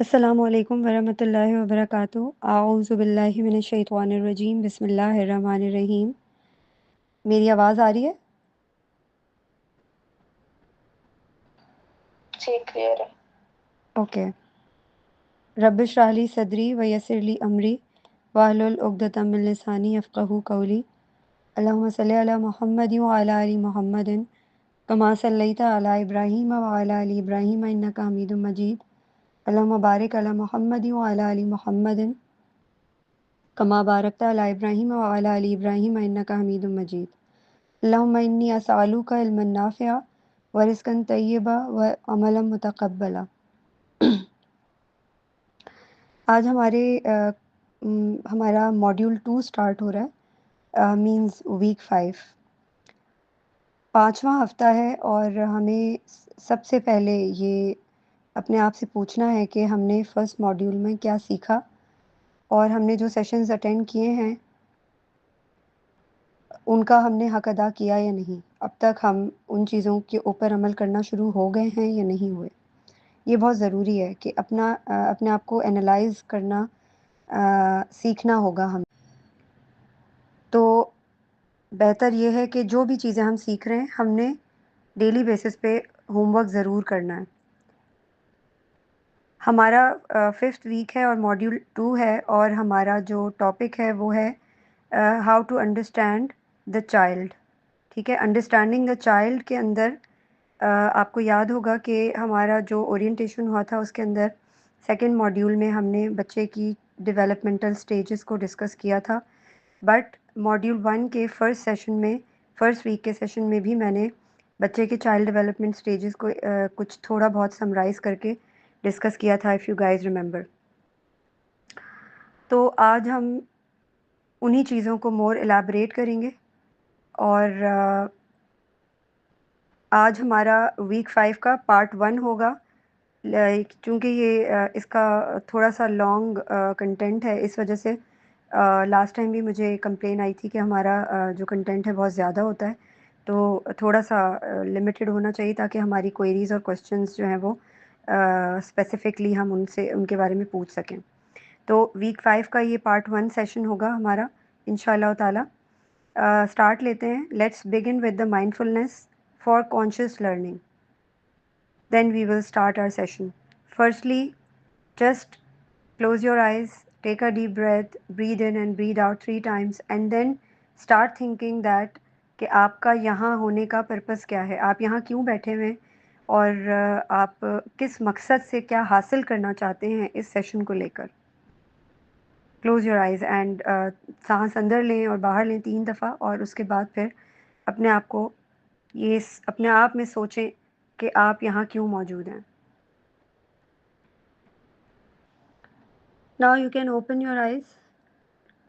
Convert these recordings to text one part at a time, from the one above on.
السلام علیکم ورحمۃ اللہ وبرکاتہ۔ اعوذ باللہ من الشیطان الرجیم، بسم اللہ الرحمن الرحیم۔ میری آواز آ رہی ہے؟ جی کلیئر ہے۔ اوکے۔ رب اشرح لی صدری ویسر لی امری واحلل عقدۃ من لسانی یفقہوا قولی۔ اللہم صلی علی محمد وعلی آل محمد کما صلیت علی ابراہیم وعلی آل ابراہیم انک حمید مجید۔ اللہم بارک علی محمد وعلی آل محمد کما بارکت علی ابراہیم وعلی آل ابراہیم انک حمید مجید۔ اللہم انی اسألک علما نافعا ورزقا طیبا وعملا متقبلا۔ آج ہمارا ماڈیول 2 سٹارٹ ہو رہا ہے، مینز ویک 5، 5واں ہفتہ ہے، اور ہمیں سب سے پہلے یہ اپنے آپ سے پوچھنا ہے کہ ہم نے فرسٹ ماڈیول میں کیا سیکھا، اور ہم نے جو سیشنز اٹینڈ کیے ہیں ان کا ہم نے حق ادا کیا یا نہیں، اب تک ہم ان چیزوں کے اوپر عمل کرنا شروع ہو گئے ہیں یا نہیں ہوئے۔ یہ بہت ضروری ہے کہ اپنے آپ کو انالائز کرنا سیکھنا ہوگا ہم۔ تو بہتر یہ ہے کہ جو بھی چیزیں ہم سیکھ رہے ہیں ہم نے ڈیلی بیسس پہ ہوم ورک ضرور کرنا ہے۔ ہمارا 5th ویک ہے اور ماڈیول 2 ہے، اور ہمارا جو ٹاپک ہے وہ ہے how to understand the child. ٹھیک ہے، انڈرسٹینڈنگ دا چائلڈ کے اندر آپ کو یاد ہوگا کہ ہمارا جو اورینٹیشن ہوا تھا اس کے اندر سیکنڈ ماڈیول میں ہم نے بچے کی ڈیولپمنٹل سٹیجز کو ڈسکس کیا تھا، بٹ ماڈیول 1 کے فرسٹ ویک کے سیشن میں بھی میں نے بچے کے چائلڈ ڈیولپمنٹ سٹیجز کو کچھ تھوڑا بہت سمرائز کر کے ڈسکس کیا تھا، اف یو گائز ریمبر۔ تو آج ہم انہی چیزوں کو مور الیبوریٹ کریں گے، اور آج ہمارا ویک 5 کا پارٹ 1 ہوگا، چونکہ یہ اس کا تھوڑا سا لانگ کنٹینٹ ہے، اس وجہ سے لاسٹ ٹائم بھی مجھے کمپلین آئی تھی کہ ہمارا جو کنٹینٹ ہے بہت زیادہ ہوتا ہے، تو تھوڑا سا لمیٹڈ ہونا چاہیے تاکہ ہماری کوئریز اور کوشچنز جو ہیں وہ اسپیسیفکلی ہم ان کے بارے میں پوچھ سکیں۔ تو ویک 5 کا یہ پارٹ 1 سیشن ہوگا ہمارا انشاءاللہ تعالی۔ اسٹارٹ لیتے ہیں۔ Let's begin with the mindfulness for conscious learning, then we will start our session. Firstly, just close your eyes, take a deep breath, breathe in and breathe out 3 times, and then start thinking that کہ آپ کا یہاں ہونے کا purpose کیا ہے، آپ یہاں کیوں بیٹھے ہوئے ہیں، اور آپ کس مقصد سے کیا حاصل کرنا چاہتے ہیں اس سیشن کو لے کر۔ کلوز یور آئیز اینڈ سانس اندر لیں اور باہر لیں 3 دفعہ، اور اس کے بعد پھر اپنے آپ کو اپنے آپ میں سوچیں کہ آپ یہاں کیوں موجود ہیں۔ Now you can open your eyes,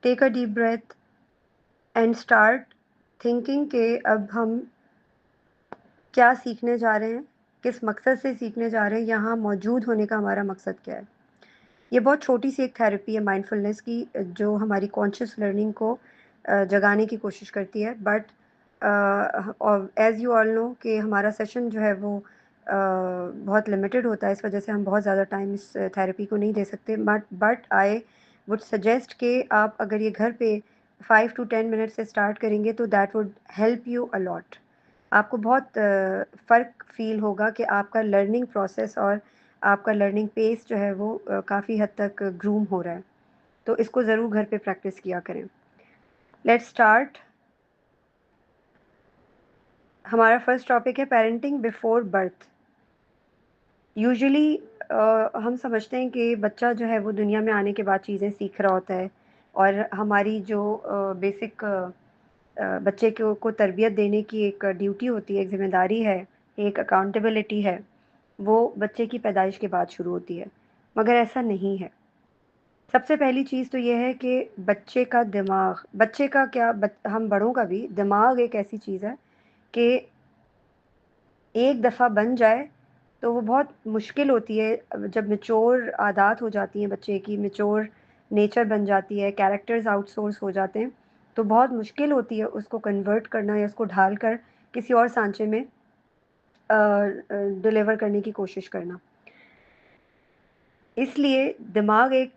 take a deep breath and start thinking کہ اب ہم کیا سیکھنے جا رہے ہیں، کس مقصد سے سیکھنے جا رہے ہیں، یہاں موجود ہونے کا ہمارا مقصد کیا ہے۔ یہ بہت چھوٹی سی ایک تھیراپی ہے مائنڈفلنس کی، جو ہماری کانشیس لرننگ کو جگانے کی کوشش کرتی ہے، بٹ ایز یو آل نو کہ ہمارا سیشن جو ہے وہ بہت لمیٹڈ ہوتا ہے، اس وجہ سے ہم بہت زیادہ ٹائم اس تھیراپی کو نہیں دے سکتے، بٹ آئی وڈ سجیسٹ کہ آپ اگر یہ گھر پہ 5 to 10 منٹ سے اسٹارٹ کریں گے تو that would help you allot. آپ کو بہت فرق فیل ہوگا کہ آپ کا لرننگ پروسیس اور آپ کا لرننگ پیس جو ہے وہ کافی حد تک گروم ہو رہا ہے، تو اس کو ضرور گھر پہ پریکٹس کیا کریں۔ Let's start. ہمارا فرسٹ ٹاپک ہے پیرنٹنگ بیفور برتھ۔ یوزلی ہم سمجھتے ہیں کہ بچہ جو ہے وہ دنیا میں آنے کے بعد چیزیں سیکھ رہا ہوتا ہے، اور ہماری جو بیسک بچے کو تربیت دینے کی ایک ڈیوٹی ہوتی ہے، ایک ذمہ داری ہے، ایک اکاؤنٹیبلٹی ہے، وہ بچے کی پیدائش کے بعد شروع ہوتی ہے، مگر ایسا نہیں ہے۔ سب سے پہلی چیز تو یہ ہے کہ بچے کا دماغ، بچے کا کیا، ہم بڑوں کا بھی دماغ ایک ایسی چیز ہے کہ ایک دفعہ بن جائے تو وہ بہت مشکل ہوتی ہے، جب میچور عادات ہو جاتی ہیں بچے کی، میچور نیچر بن جاتی ہے، کیریکٹرز آؤٹ سورس ہو جاتے ہیں، تو بہت مشکل ہوتی ہے اس کو کنورٹ کرنا یا اس کو ڈھال کر کسی اور سانچے میں ڈیلیور کرنے کی کوشش کرنا۔ اس لیے دماغ ایک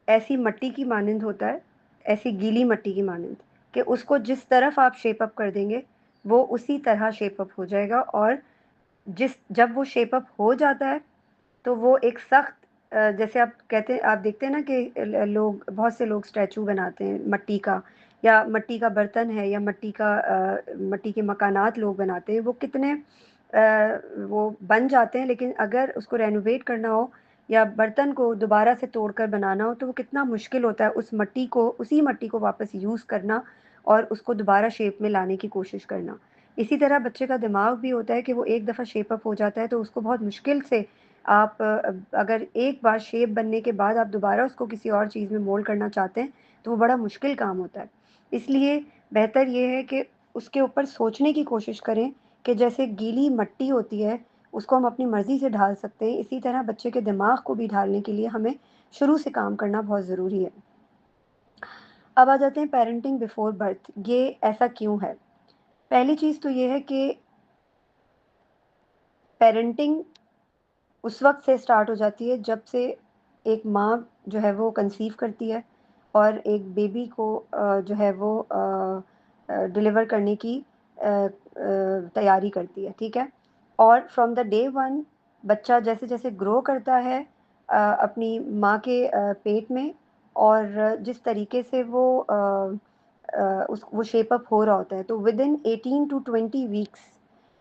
ایسی مٹی کی مانند ہوتا ہے، ایسی گیلی مٹی کی مانند، کہ اس کو جس طرف آپ شیپ اپ کر دیں گے وہ اسی طرح شیپ اپ ہو جائے گا، اور جب وہ شیپ اپ ہو جاتا ہے تو وہ ایک سخت جیسے آپ کہتے ہیں، آپ دیکھتے ہیں نا کہ لوگ، بہت سے لوگ اسٹیچو بناتے ہیں مٹی کا، یا مٹی کا برتن ہے، یا مٹی کے مکانات لوگ بناتے ہیں، وہ کتنے وہ بن جاتے ہیں، لیکن اگر اس کو رینوویٹ کرنا ہو یا برتن کو دوبارہ سے توڑ کر بنانا ہو تو وہ کتنا مشکل ہوتا ہے، اسی مٹی کو واپس یوز کرنا اور اس کو دوبارہ شیپ میں لانے کی کوشش کرنا۔ اسی طرح بچے کا دماغ بھی ہوتا ہے کہ وہ ایک دفعہ شیپ اپ ہو جاتا ہے تو اس کو بہت مشکل سے آپ اگر ایک بار شیپ بننے کے بعد آپ دوبارہ اس کو کسی اور چیز میں مولڈ کرنا چاہتے ہیں تو وہ بڑا مشکل کام ہوتا ہے۔ اس لیے بہتر یہ ہے کہ اس کے اوپر سوچنے کی کوشش کریں کہ جیسے گیلی مٹی ہوتی ہے اس کو ہم اپنی مرضی سے ڈھال سکتے ہیں، اسی طرح بچے کے دماغ کو بھی ڈھالنے کے لیے ہمیں شروع سے کام کرنا بہت ضروری ہے۔ اب آ جاتے ہیں پیرنٹنگ بیفور برتھ، یہ ایسا کیوں ہے؟ پہلی چیز تو یہ ہے کہ پیرنٹنگ اس وقت سے اسٹارٹ ہو جاتی ہے جب سے ایک ماں جو ہے وہ کنسیو کرتی ہے اور ایک بیبی کو جو ہے وہ ڈلیور کرنے کی تیاری کرتی ہے، ٹھیک ہے؟ اور فرام دا ڈے ون بچہ جیسے جیسے گرو کرتا ہے اپنی ماں کے پیٹ میں، اور جس طریقے سے وہ شیپ اپ ہو رہا ہوتا ہے، تو ود ان 18 to 20 ویکس،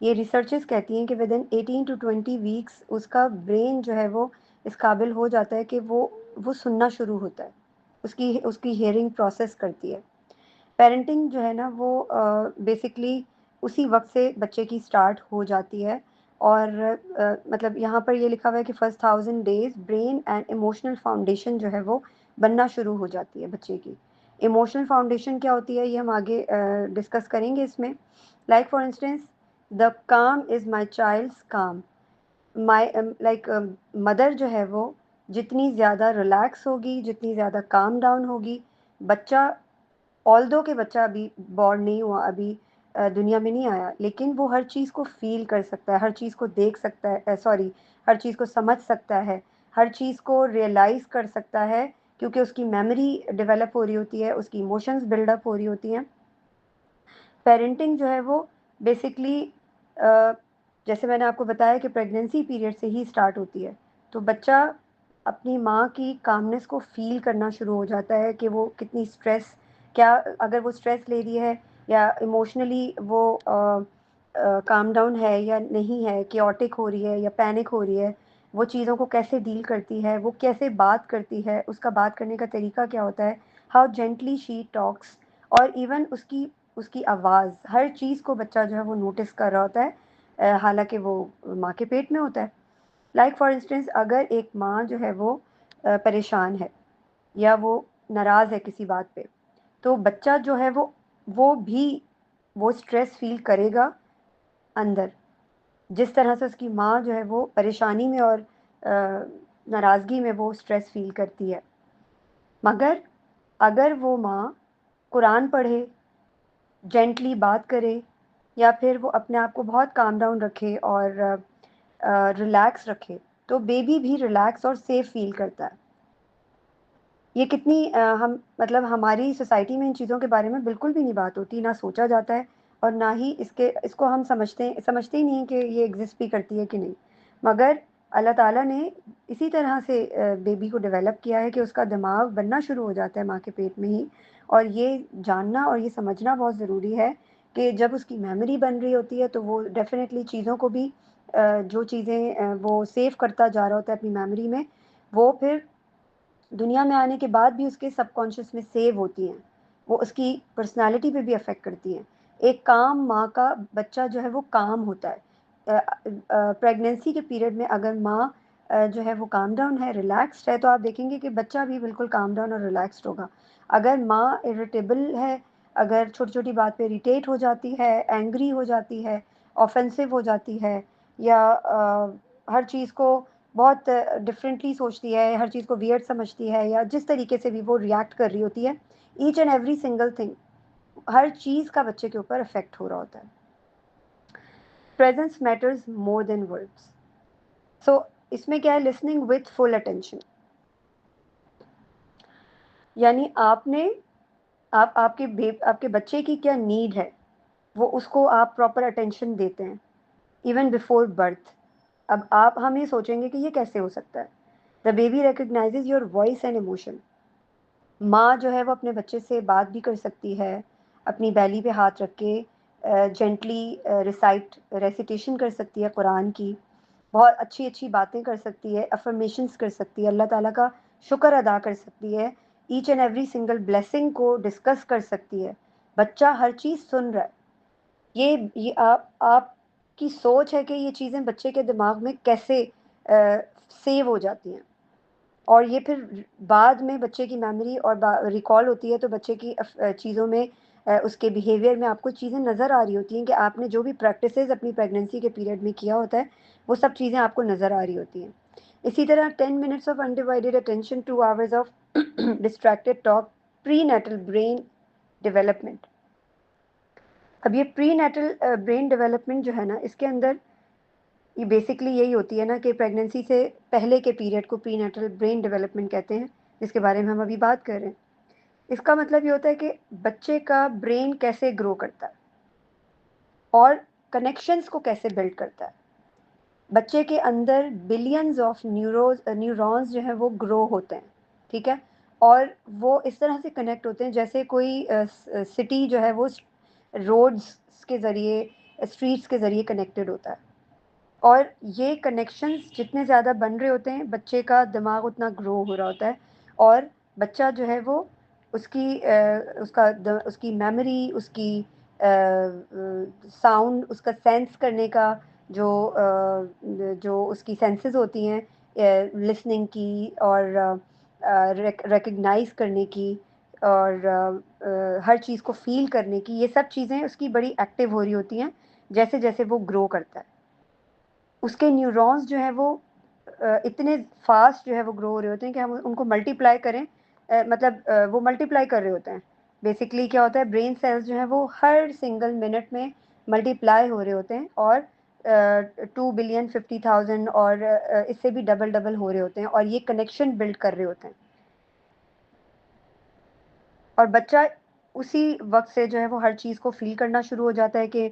یہ ریسرچز کہتی ہیں کہ ود ان 18 to 20 ویکس اس کا برین جو ہے وہ اس قابل ہو جاتا ہے کہ وہ سننا شروع ہوتا ہے، اس کی ہیئرنگ پروسیس کرتی ہے۔ پیرنٹنگ جو ہے نا وہ بیسکلی اسی وقت سے بچے کی سٹارٹ ہو جاتی ہے، اور مطلب یہاں پر یہ لکھا ہوا ہے کہ first 1000 days brain and emotional foundation جو ہے وہ بننا شروع ہو جاتی ہے بچے کی۔ ایموشنل فاؤنڈیشن کیا ہوتی ہے یہ ہم آگے ڈسکس کریں گے اس میں۔ لائک فار انسٹنس، دا کام از مائی چائلڈس کام، لائک مدر جو ہے وہ جتنی زیادہ ریلیکس ہوگی، جتنی زیادہ کام ڈاؤن ہوگی، بچہ آلدو کہ بچہ ابھی بورن نہیں ہوا، ابھی دنیا میں نہیں آیا، لیکن وہ ہر چیز کو فیل کر سکتا ہے، ہر چیز کو دیکھ سکتا ہے، ہر چیز کو سمجھ سکتا ہے، ہر چیز کو ریئلائز کر سکتا ہے، کیونکہ اس کی میموری ڈیولپ ہو رہی ہوتی ہے، اس کی ایموشنز بلڈ اپ ہو رہی ہوتی ہیں۔ پیرنٹنگ جو ہے وہ بیسکلی جیسے میں نے آپ کو بتایا کہ پریگنینسی پیریڈ سے ہی اسٹارٹ ہوتی ہے، تو بچہ اپنی ماں کی کامنس کو فیل کرنا شروع ہو جاتا ہے کہ وہ کتنی اسٹریس، کیا اگر وہ اسٹریس لے رہی ہے یا ایموشنلی وہ کام ڈاؤن ہے یا نہیں ہے، کیوٹک ہو رہی ہے یا پینک ہو رہی ہے، وہ چیزوں کو کیسے ڈیل کرتی ہے، وہ کیسے بات کرتی ہے، اس کا بات کرنے کا طریقہ کیا ہوتا ہے، ہاؤ جینٹلی شی ٹاکس، اور ایون اس کی آواز، ہر چیز کو بچہ جو ہے وہ نوٹس کر رہا ہوتا ہے حالانکہ وہ ماں کے پیٹ میں ہوتا ہے۔ لائک فار انسٹنس، اگر ایک ماں جو ہے وہ پریشان ہے یا وہ ناراض ہے کسی بات پہ، تو بچہ جو ہے وہ بھی وہ اسٹریس فیل کرے گا اندر، جس طرح سے اس کی ماں جو ہے وہ پریشانی میں اور ناراضگی میں وہ اسٹریس فیل کرتی ہے۔ مگر اگر وہ ماں قرآن پڑھے، جینٹلی بات کرے، یا پھر وہ اپنے آپ کو بہت کام ڈاؤن رکھے اور ریلیکس رکھے، تو بیبی بھی ریلیکس اور سیف فیل کرتا ہے۔ یہ کتنی ہم مطلب ہماری سوسائٹی میں ان چیزوں کے بارے میں بالکل بھی نہیں بات ہوتی، نہ سوچا جاتا ہے، اور نہ ہی اس کو ہم سمجھتے ہی نہیں ہیں کہ یہ ایگزسٹ بھی کرتی ہے کہ نہیں۔ مگر اللہ تعالیٰ نے اسی طرح سے بیبی کو ڈیولپ کیا ہے کہ اس کا دماغ بننا شروع ہو جاتا ہے ماں کے پیٹ میں ہی، اور یہ جاننا اور یہ سمجھنا بہت ضروری ہے کہ جب اس کی میموری بن رہی ہوتی ہے تو وہ ڈیفینیٹلی چیزوں کو بھی جو چیزیں وہ سیو کرتا جا رہا ہوتا ہے اپنی میموری میں، وہ پھر دنیا میں آنے کے بعد بھی اس کے سب کانشیس میں سیو ہوتی ہیں، وہ اس کی پرسنالٹی پہ بھی افیکٹ کرتی ہیں۔ ایک کام ماں کا بچہ جو ہے وہ کام ہوتا ہے۔ پریگنینسی کے پیریڈ میں اگر ماں جو ہے وہ کام ڈاؤن ہے، ریلیکسڈ ہے، تو آپ دیکھیں گے کہ بچہ بھی بالکل کام ڈاؤن اور ریلیکسڈ ہوگا۔ اگر ماں اریٹیبل ہے، اگر چھوٹی چھوٹی بات پہ اریٹیٹ ہو جاتی ہے، اینگری ہو جاتی ہے، آفینسو ہو جاتی ہے، یا ہر چیز کو بہت ڈفرینٹلی سوچتی ہے، ہر چیز کو ویئرڈ سمجھتی ہے، یا جس طریقے سے بھی وہ ریئیکٹ کر رہی ہوتی ہے، each and every single thing, ہر چیز کا بچے کے اوپر افیکٹ ہو رہا ہوتا ہے۔ پریزنس میٹرز مور دین ورڈس۔ سو اس میں کیا ہے, لسننگ وتھ فل اٹینشن. یعنی آپ کے بچے کی کیا نیڈ ہے, وہ اس کو آپ پراپر اٹینشن دیتے ہیں ایون بیفور برتھ. اب ہم یہ سوچیں گے کہ یہ کیسے ہو سکتا ہے. The baby recognizes your voice and emotion. ماں جو ہے وہ اپنے بچے سے بات بھی کر سکتی ہے, اپنی بیلی پہ ہاتھ رکھ کے جینٹلی ریسیٹیشن کر سکتی ہے قرآن کی, بہت اچھی اچھی باتیں کر سکتی ہے, افرمیشنس کر سکتی ہے, اللہ تعالیٰ کا شکر ادا کر سکتی ہے, each and every single blessing کو ڈسکس کر سکتی ہے. بچہ ہر چیز سن رہا ہے. یہ آپ کی سوچ ہے کہ یہ چیزیں بچے کے دماغ میں کیسے سیو ہو جاتی ہیں, اور یہ پھر بعد میں بچے کی میموری اور ریکال ہوتی ہے, تو بچے کی چیزوں میں اس کے بیہیویئر میں آپ کو چیزیں نظر آ رہی ہوتی ہیں کہ آپ نے جو بھی پریکٹسز اپنی پریگننسی کے پیریڈ میں کیا ہوتا ہے وہ سب چیزیں آپ کو نظر آ رہی ہوتی ہیں. اسی طرح 10 minutes of undivided attention, 2 hours of distracted talk, prenatal brain development. اب یہ پری نیٹل برین ڈیولپمنٹ جو ہے نا, اس کے اندر یہ بیسکلی یہی ہوتی ہے نا کہ پریگننسی سے پہلے کے پیریڈ کو پری نیٹل برین ڈیولپمنٹ کہتے ہیں, جس کے بارے میں ہم ابھی بات کر رہے ہیں. اس کا مطلب یہ ہوتا ہے کہ بچے کا برین کیسے گرو کرتا ہے اور کنیکشنز کو کیسے بلڈ کرتا ہے. بچے کے اندر بلینز آف نیورونز جو ہیں وہ گرو ہوتے ہیں, ٹھیک ہے, اور وہ اس طرح سے کنیکٹ ہوتے ہیں جیسے کوئی سٹی جو ہے وہ روڈز کے ذریعے, اسٹریٹس کے ذریعے کنیکٹڈ ہوتا ہے. اور یہ کنیکشنز جتنے زیادہ بن رہے ہوتے ہیں, بچے کا دماغ اتنا گرو ہو رہا ہوتا ہے, اور بچہ جو ہے وہ اس کی میموری, اس کی ساؤنڈ, اس کا سینس کرنے کا جو اس کی سینسز ہوتی ہیں, لسننگ کی اور ریکگنائز کرنے کی اور ہر چیز کو فیل کرنے کی, یہ سب چیزیں اس کی بڑی ایکٹیو ہو رہی ہوتی ہیں جیسے جیسے وہ گرو کرتا ہے. اس کے نیورونز جو ہیں وہ اتنے فاسٹ جو ہے وہ گرو ہو رہے ہوتے ہیں کہ ہم ان کو ملٹیپلائی کریں, مطلب وہ ملٹیپلائی کر رہے ہوتے ہیں. بیسکلی کیا ہوتا ہے, برین سیلز جو ہیں وہ ہر سنگل منٹ میں ملٹیپلائی ہو رہے ہوتے ہیں, اور 2,50,000,000 اور اس سے بھی ڈبل ہو رہے ہوتے ہیں, اور یہ کنیکشن بلڈ کر رہے ہوتے ہیں. اور بچہ اسی وقت سے جو ہے وہ ہر چیز کو فیل کرنا شروع ہو جاتا ہے کہ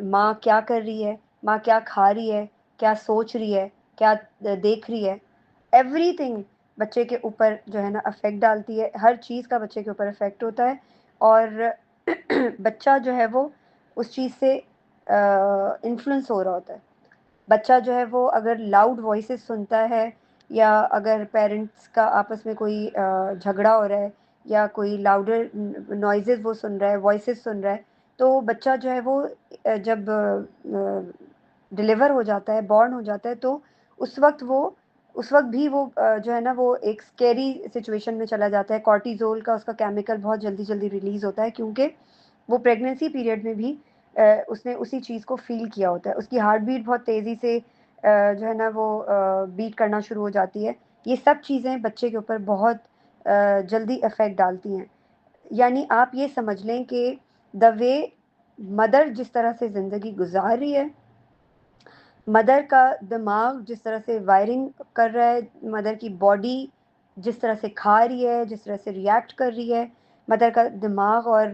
ماں کیا کر رہی ہے, ماں کیا کھا رہی ہے, کیا سوچ رہی ہے, کیا دیکھ رہی ہے. ایوری تھنگ بچے کے اوپر جو ہے نا افیکٹ ڈالتی ہے, ہر چیز کا بچے کے اوپر افیکٹ ہوتا ہے. اور بچہ جو ہے وہ اس چیز سے انفلوئنس ہو رہا ہوتا ہے. بچہ جو ہے وہ اگر لاؤڈ وائسز سنتا ہے, یا اگر پیرنٹس کا آپس میں کوئی جھگڑا ہو رہا ہے, یا کوئی لاؤڈر نوائزز وہ سن رہا ہے, وائسز سن رہا ہے, تو بچہ جو ہے وہ جب ڈلیور ہو جاتا ہے, بورن ہو جاتا ہے, تو اس وقت بھی وہ جو ہے نا وہ ایک اسکیری سچویشن میں چلا جاتا ہے. کارٹیزول کا اس کا کیمیکل بہت جلدی جلدی ریلیز ہوتا ہے, کیونکہ وہ پریگنینسی پیریڈ میں بھی اس نے اسی چیز کو فیل کیا ہوتا ہے. اس کی ہارٹ بیٹ بہت تیزی سے جو ہے نا وہ بیٹ کرنا شروع ہو جاتی ہے. یہ سب چیزیں بچے کے اوپر بہت جلدی افیکٹ ڈالتی ہیں. یعنی آپ یہ سمجھ لیں کہ دا وے مدر جس طرح سے زندگی گزار رہی ہے, مدر کا دماغ جس طرح سے وائرنگ کر رہا ہے, مدر کی باڈی جس طرح سے کھا رہی ہے, جس طرح سے ریئیکٹ کر رہی ہے, مدر کا دماغ اور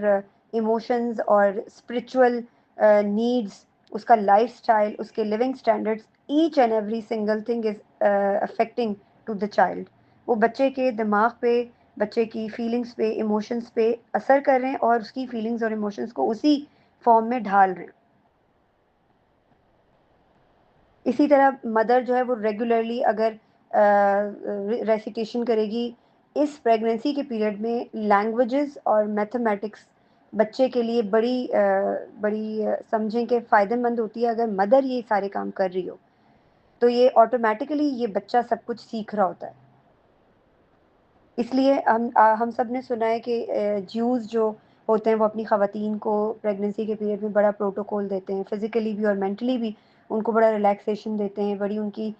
ایموشنز اور اسپرچول نیڈز, اس کا لائف اسٹائل, اس کے living standards, each and every single thing is affecting to the child. وہ بچے کے دماغ پہ, بچے کی فیلنگس پہ, ایموشنس پہ اثر کر رہے ہیں, اور اس کی فیلنگز اور ایموشنس کو اسی فارم میں ڈھال رہے ہیں. اسی طرح مدر جو ہے وہ ریگولرلی اگر ریسیٹیشن کرے گی, اس پریگننسی کے پیریڈ میں لینگویجز اور میتھمیٹکس بچے کے لیے بڑی سمجھیں کہ فائدہ مند ہوتی ہے. اگر مدر یہ سارے کام کر رہی ہو, تو یہ آٹومیٹیکلی یہ بچہ سب کچھ سیکھ رہا ہوتا ہے. اس لیے ہم سب نے سنا ہے کہ جیوز جو ہوتے ہیں وہ اپنی خواتین کو پریگننسی کے پیریڈ میں بڑا پروٹوکول دیتے ہیں, فزیکلی بھی اور مینٹلی بھی ان کو بڑا ریلیکسیشن دیتے ہیں, بڑی ان کی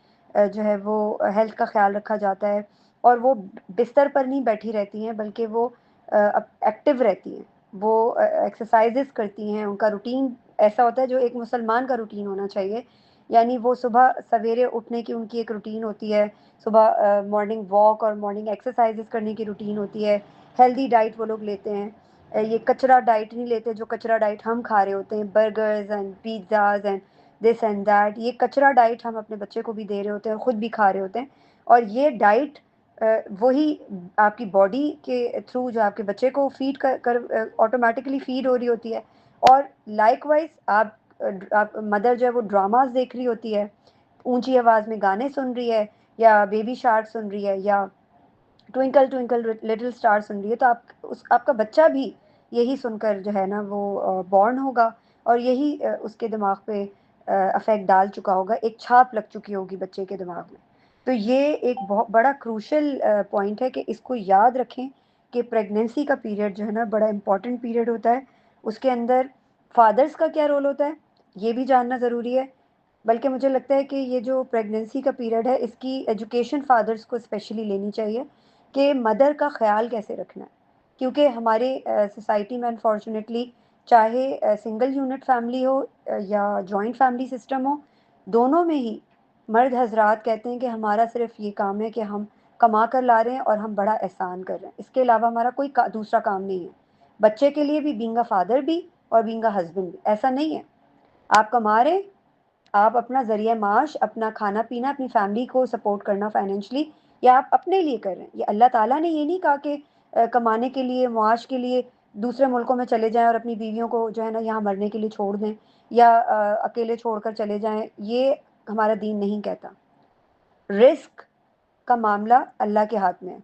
جو ہے وہ ہیلتھ کا خیال رکھا جاتا ہے, اور وہ بستر پر نہیں بیٹھی رہتی ہیں بلکہ وہ ایکٹیو رہتی ہیں, وہ ایکسرسائزز کرتی ہیں. ان کا روٹین ایسا ہوتا ہے جو ایک مسلمان کا روٹین ہونا چاہیے, یعنی وہ صبح سویرے اٹھنے کی ان کی ایک روٹین ہوتی ہے، صبح مارننگ واک اور مارننگ ایکسرسائزز کرنے کی روٹین ہوتی ہے، ہیلدی ڈائٹ وہ لوگ لیتے ہیں، یہ کچرا ڈائٹ نہیں لیتے جو کچرا ڈائٹ ہم کھا رہے ہوتے ہیں، burgers and pizzas and this and that, یہ کچرا ڈائٹ ہم اپنے بچے کو بھی دے رہے ہوتے ہیں، خود بھی کھا رہے ہوتے ہیں، اور یہ ڈائٹ وہی آپ کی باڈی کے تھرو جو آپ کے بچے کو فیڈ کر آٹومیٹکلی فیڈ ہو رہی ہوتی ہے، اور لائک وائز آپ مدر جو ہے وہ ڈراماز دیکھ رہی ہوتی ہے، اونچی آواز میں گانے سن رہی ہے، یا بیبی شارک سن رہی ہے، یا ٹوئنکل ٹوئنکل لٹل اسٹار سن رہی ہے، تو آپ کا بچہ بھی یہی سن کر جو ہے نا وہ بورن ہوگا، اور یہی اس کے دماغ پہ افیکٹ ڈال چکا ہوگا، ایک چھاپ لگ چکی ہوگی بچے کے دماغ میں۔ تو یہ ایک بہت بڑا کروشل پوائنٹ ہے کہ اس کو یاد رکھیں کہ پریگنینسی کا پیریڈ جو ہے نا بڑا امپورٹنٹ پیریڈ ہوتا ہے، اس کے اندر فادرز کا کیا رول ہوتا ہے یہ بھی جاننا ضروری ہے، بلکہ مجھے لگتا ہے کہ یہ جو پریگنینسی کا پیریڈ ہے اس کی ایجوکیشن فادرز کو اسپیشلی لینی چاہیے کہ مدر کا خیال کیسے رکھنا ہے، کیونکہ ہمارے سوسائٹی میں انفارچونیٹلی چاہے سنگل یونٹ فیملی ہو یا جوائنٹ فیملی سسٹم ہو، دونوں میں ہی مرد حضرات کہتے ہیں کہ ہمارا صرف یہ کام ہے کہ ہم کما کر لا رہے ہیں اور ہم بڑا احسان کر رہے ہیں، اس کے علاوہ ہمارا کوئی دوسرا کام نہیں ہے۔ بچے کے لیے بھی بینگ اے فادر بھی اور بینگ اے ہسبینڈ بھی ایسا نہیں ہے، آپ کما رہے ہیں، آپ اپنا ذریعہ معاش، اپنا کھانا پینا، اپنی فیملی کو سپورٹ کرنا فائنینشلی، یا آپ اپنے لیے کر رہے ہیں۔ یہ اللہ تعالیٰ نے یہ نہیں کہا کہ کمانے کے لیے، معاش کے لیے دوسرے ملکوں میں چلے جائیں اور اپنی بیویوں کو جو ہے نا یہاں مرنے کے لیے چھوڑ دیں، یا اکیلے چھوڑ کر چلے جائیں، یہ ہمارا دین نہیں کہتا۔ رزق کا معاملہ اللہ کے ہاتھ میں ہے،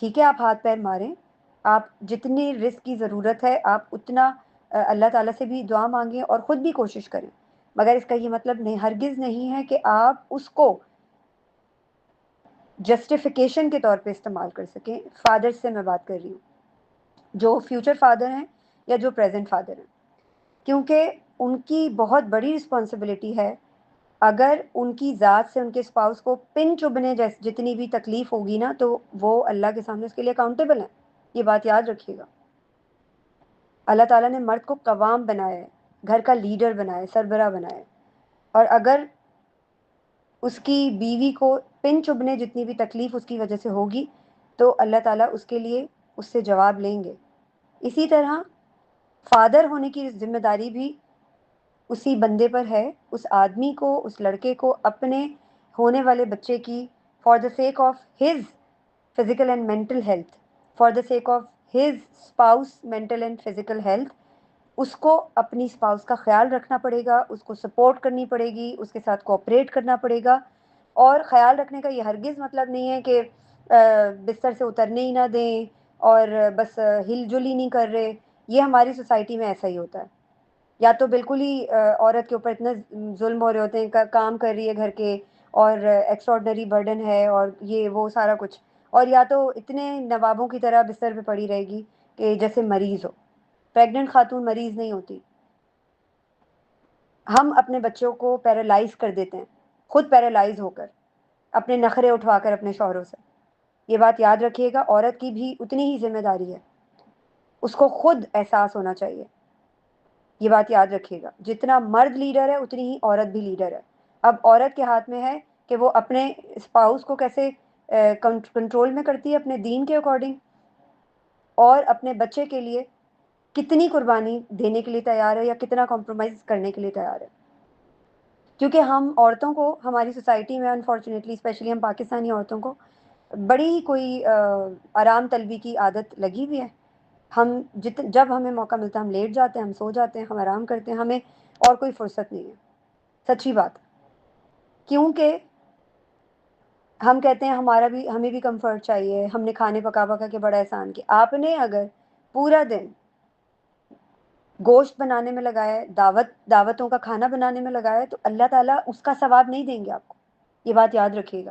ٹھیک ہے، آپ ہاتھ پیر ماریں، آپ جتنی رزق کی ضرورت ہے آپ اتنا اللہ تعالیٰ سے بھی دعا مانگیں اور خود بھی کوشش کریں، مگر اس کا یہ مطلب نہیں، ہرگز نہیں ہے کہ آپ اس کو جسٹیفیکیشن کے طور پہ استعمال کر سکیں۔ فادر سے میں بات کر رہی ہوں، جو فیوچر فادر ہیں یا جو پریزنٹ فادر ہیں، کیونکہ ان کی بہت بڑی رسپانسبلٹی ہے، اگر ان کی ذات سے ان کے اسپاؤس کو پن چبھنے جتنی بھی تکلیف ہوگی نا تو وہ اللہ کے سامنے اس کے لیے اکاؤنٹیبل ہیں، یہ بات یاد رکھیے گا۔ اللہ تعالیٰ نے مرد کو قوام بنایا ہے، گھر کا لیڈر بنایا ہے، سربراہ بنایا ہے، اور اگر اس کی بیوی کو پن چبھنے جتنی بھی تکلیف اس کی وجہ سے ہوگی تو اللہ تعالیٰ اس کے لیے اس سے جواب لیں گے۔ اسی طرح فادر ہونے کی ذمہ داری بھی اسی بندے پر ہے، اس آدمی کو، اس لڑکے کو اپنے ہونے والے بچے کی for the sake of his physical and mental health, for the sake of his spouse mental and physical health, اس کو اپنی اسپاؤس کا خیال رکھنا پڑے گا، اس کو سپورٹ کرنی پڑے گی، اس کے ساتھ کوآپریٹ کرنا پڑے گا، اور خیال رکھنے کا یہ ہرگز مطلب نہیں ہے کہ بستر سے اترنے ہی نہ دیں اور بس ہل جل ہی نہیں کر رہے، یہ ہماری سوسائٹی میں ایسا ہی ہوتا ہے، یا تو بالکل ہی عورت کے اوپر اتنا ظلم ہو رہے ہوتے ہیں، کام کر رہی ہے گھر کے اور ایکسٹراڈنری برڈن ہے اور یہ وہ سارا کچھ، اور یا تو اتنے نوابوں کی طرح بستر پہ پڑی رہے گی کہ جیسے مریض ہو۔ پریگننٹ خاتون مریض نہیں ہوتی، ہم اپنے بچوں کو پیرالائز کر دیتے ہیں، خود پیرالائز ہو کر، اپنے نخرے اٹھوا کر اپنے شوہروں سے۔ یہ بات یاد رکھیے گا، عورت کی بھی اتنی ہی ذمہ داری ہے، اس کو خود احساس ہونا چاہیے، یہ بات یاد رکھیے گا، جتنا مرد لیڈر ہے اتنی ہی عورت بھی لیڈر ہے۔ اب عورت کے ہاتھ میں ہے کہ وہ اپنے اسپاؤس کو کیسے کنٹرول میں کرتی ہے اپنے دین کے اکارڈنگ، اور اپنے بچے کے لیے کتنی قربانی دینے کے لیے تیار ہے یا کتنا کمپرومائز کرنے کے لیے تیار ہے، کیونکہ ہم عورتوں کو ہماری سوسائٹی میں انفارچونیٹلی اسپیشلی ہم پاکستانی عورتوں کو بڑی ہی کوئی آرام طلبی کی عادت لگی ہوئی ہے، ہم جب ہمیں موقع ملتا ہے ہم لیٹ جاتے ہیں، ہم سو جاتے ہیں، ہم آرام کرتے ہیں، ہمیں اور کوئی فرصت نہیں ہے، سچی بات، کیونکہ ہم کہتے ہیں ہمیں بھی کمفرٹ چاہیے، ہم نے کھانے پکا پکا کے بڑا احسان کیا۔ آپ نے اگر پورا دن گوشت بنانے میں لگایا ہے، دعوتوں کا کھانا بنانے میں لگایا ہے، تو اللہ تعالیٰ اس کا ثواب نہیں دیں گے آپ کو، یہ بات یاد رکھیے گا۔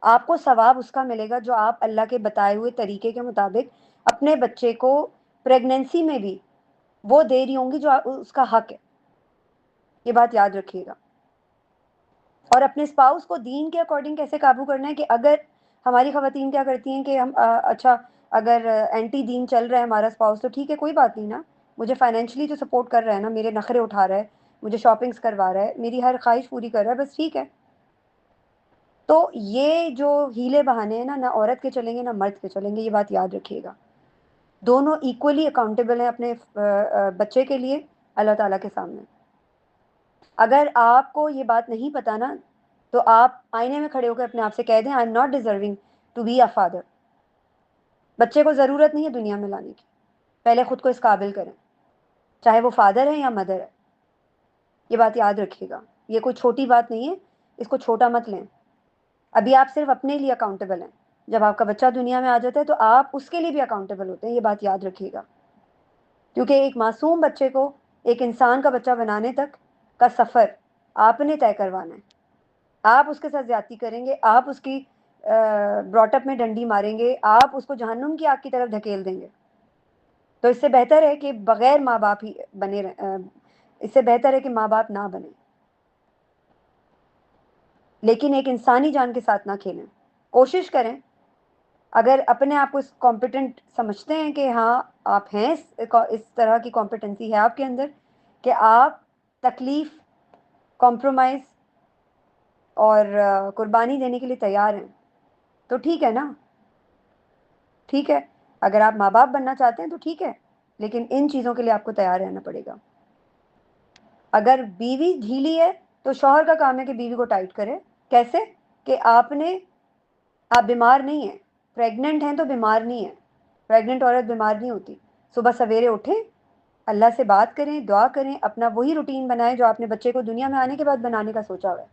آپ کو ثواب اس کا ملے گا جو آپ اللہ کے بتائے ہوئے طریقے کے مطابق اپنے بچے کو پریگنینسی میں بھی وہ دے رہی ہوں گی جو اس کا حق ہے، یہ بات یاد رکھیے گا۔ اور اپنے اسپاؤس کو دین کے اکارڈنگ کیسے قابو کرنا ہے، کہ اگر ہماری خواتین کیا کرتی ہیں کہ ہم اچھا اگر اینٹی دین چل رہا ہے ہمارا اسپاؤس تو ٹھیک ہے، کوئی بات نہیں نا، مجھے فائنینشلی تو سپورٹ کر رہا ہے نا، میرے نخرے اٹھا رہا ہے، مجھے شاپنگس کروا رہا ہے, میری ہر خواہش پوری کر رہا ہے, بس ٹھیک ہے. تو یہ جو ہیلے بہانے ہیں نا, نہ عورت کے چلیں گے نہ مرد کے چلیں گے, یہ بات یاد رکھیے گا. دونوں ایکولی اکاؤنٹیبل ہیں اپنے بچے کے لیے اللہ تعالیٰ کے سامنے. اگر آپ کو یہ بات نہیں پتا نا, تو آپ آئینے میں کھڑے ہو کر اپنے آپ سے کہہ دیں I am not deserving to be a father. بچے کو ضرورت نہیں ہے دنیا میں لانے کی, پہلے خود کو اس قابل کریں, چاہے وہ فادر ہے یا مدر ہے. یہ بات یاد رکھیے گا, یہ کوئی چھوٹی بات نہیں ہے, اس کو چھوٹا مت لیں. ابھی آپ صرف اپنے لیے اکاؤنٹیبل ہیں, جب آپ کا بچہ دنیا میں آ جاتا ہے تو آپ اس کے لیے بھی اکاؤنٹیبل ہوتے ہیں, یہ بات یاد رکھیے گا. کیونکہ ایک معصوم بچے کو ایک انسان کا بچہ بنانے تک کا سفر آپ نے طے کروانا ہے. آپ اس کے ساتھ زیادتی کریں گے, آپ اس کی براٹ اپ میں ڈنڈی ماریں گے, آپ اس کو جہنم کی آگ کی طرف دھکیل دیں گے. تو اس سے بہتر ہے کہ بغیر ماں باپ ہی بنے اس سے بہتر ہے کہ ماں باپ نہ بنے, لیکن ایک انسانی جان کے ساتھ نہ کھیلیں. کوشش کریں, اگر اپنے آپ کو کمپیٹنٹ سمجھتے ہیں کہ ہاں آپ ہیں, اس طرح کی کمپیٹنسی ہے آپ کے اندر کہ آپ تکلیف, کمپرومائز اور قربانی دینے کے لیے تیار ہیں, تو ٹھیک ہے نا, ٹھیک ہے. اگر آپ ماں باپ بننا چاہتے ہیں تو ٹھیک ہے, لیکن ان چیزوں کے لیے آپ کو تیار رہنا پڑے گا. اگر بیوی ڈھیلی ہے تو شوہر کا کام ہے کہ بیوی کو ٹائٹ کرے. کیسے؟ کہ آپ بیمار نہیں ہیں, پریگننٹ ہیں تو بیمار نہیں ہیں, پریگننٹ عورت بیمار نہیں ہوتی. صبح سویرے اٹھیں, اللہ سے بات کریں, دعا کریں, اپنا وہی روٹین بنائیں جو آپ نے بچے کو دنیا میں آنے کے بعد بنانے کا سوچا ہوا ہے.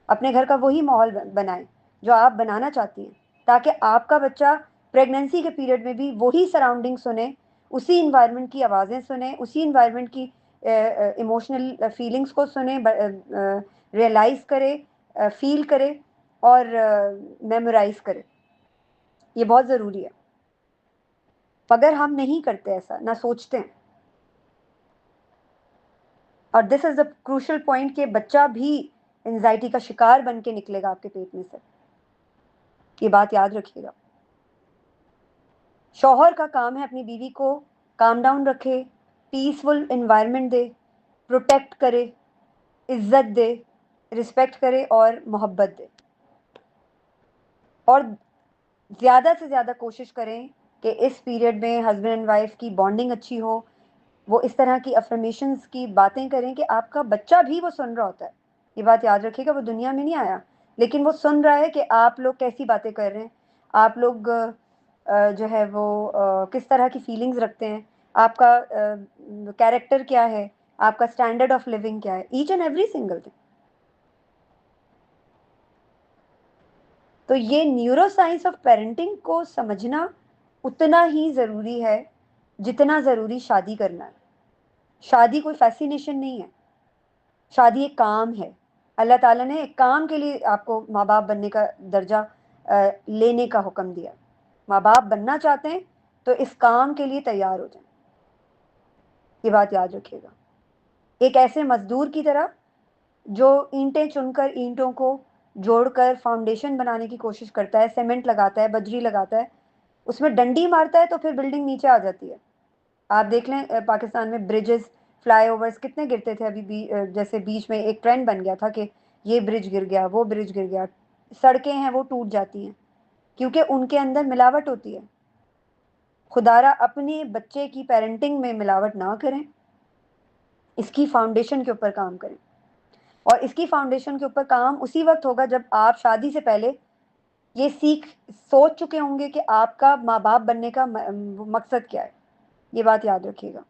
اپنے گھر کا وہی ماحول بنائیں جو آپ بنانا چاہتی ہیں, تاکہ آپ کا بچہ پریگننسی کے پیریڈ میں بھی وہی سراؤنڈنگ سنے, اسی انوائرمنٹ کی آوازیں سنیں, اسی انوائرمنٹ کی ایموشنل فیلنگس کو سنیں, ریئلائز کرے, فیل کرے اور میمورائز کرے. یہ بہت ضروری ہے. مگر ہم نہیں کرتے ایسا, نہ سوچتے ہیں. اور دس از دا کروشل پوائنٹ کہ بچہ بھی انزائٹی کا شکار بن کے نکلے گا آپ کے پیٹ میں سے. یہ بات یاد رکھیے گا. شوہر کا کام ہے اپنی بیوی کو کام ڈاؤن رکھے, پیسفل انوائرمنٹ دے, پروٹیکٹ کرے, عزت دے, رسپیکٹ کرے اور محبت دے. اور زیادہ سے زیادہ کوشش کریں کہ اس پیریڈ میں ہسبینڈ اینڈ وائف کی بانڈنگ اچھی ہو. وہ اس طرح کی افرمیشنز کی باتیں کریں کہ آپ کا بچہ بھی وہ سن رہا ہوتا ہے. یہ بات یاد رکھیے گا, وہ دنیا میں نہیں آیا, لیکن وہ سن رہا ہے کہ آپ لوگ کیسی باتیں کر رہے ہیں, آپ لوگ جو ہے وہ کس طرح کی فیلنگز رکھتے ہیں, آپ کا کیریکٹر کیا ہے, آپ کا اسٹینڈرڈ آف لیونگ کیا ہے, each and every single thing. تو یہ نیورو سائنس آف پیرنٹنگ کو سمجھنا اتنا ہی ضروری ہے جتنا ضروری شادی کرنا ہے. شادی کوئی فیسینیشن نہیں ہے, شادی ایک کام ہے. اللہ تعالیٰ نے ایک کام کے لیے آپ کو ماں باپ بننے کا درجہ لینے کا حکم دیا. ماں باپ بننا چاہتے ہیں تو اس کام کے لیے تیار ہو جائیں. یہ بات یاد رکھیے گا. ایک ایسے مزدور کی طرح جو اینٹیں چن کر اینٹوں کو جوڑ کر فاؤنڈیشن بنانے کی کوشش کرتا ہے, سیمنٹ لگاتا ہے, بجری لگاتا ہے, اس میں ڈنڈی مارتا ہے تو پھر بلڈنگ نیچے آ جاتی ہے. آپ دیکھ لیں پاکستان میں بریجز, فلائی اوورز کتنے گرتے تھے. ابھی جیسے بیچ میں ایک ٹرینڈ بن گیا تھا کہ یہ برج گر گیا, وہ برج گر گیا. سڑکیں ہیں وہ ٹوٹ جاتی ہیں کیونکہ ان کے اندر ملاوٹ ہوتی ہے. خدارا اپنے بچے کی پیرنٹنگ میں ملاوٹ نہ کریں, اس کی فاؤنڈیشن کے اوپر کام کریں. اور اس کی فاؤنڈیشن کے اوپر کام اسی وقت ہوگا جب آپ شادی سے پہلے یہ سوچ چکے ہوں گے کہ آپ کا ماں باپ بننے کا مقصد کیا ہے. یہ بات یاد رکھیے گا.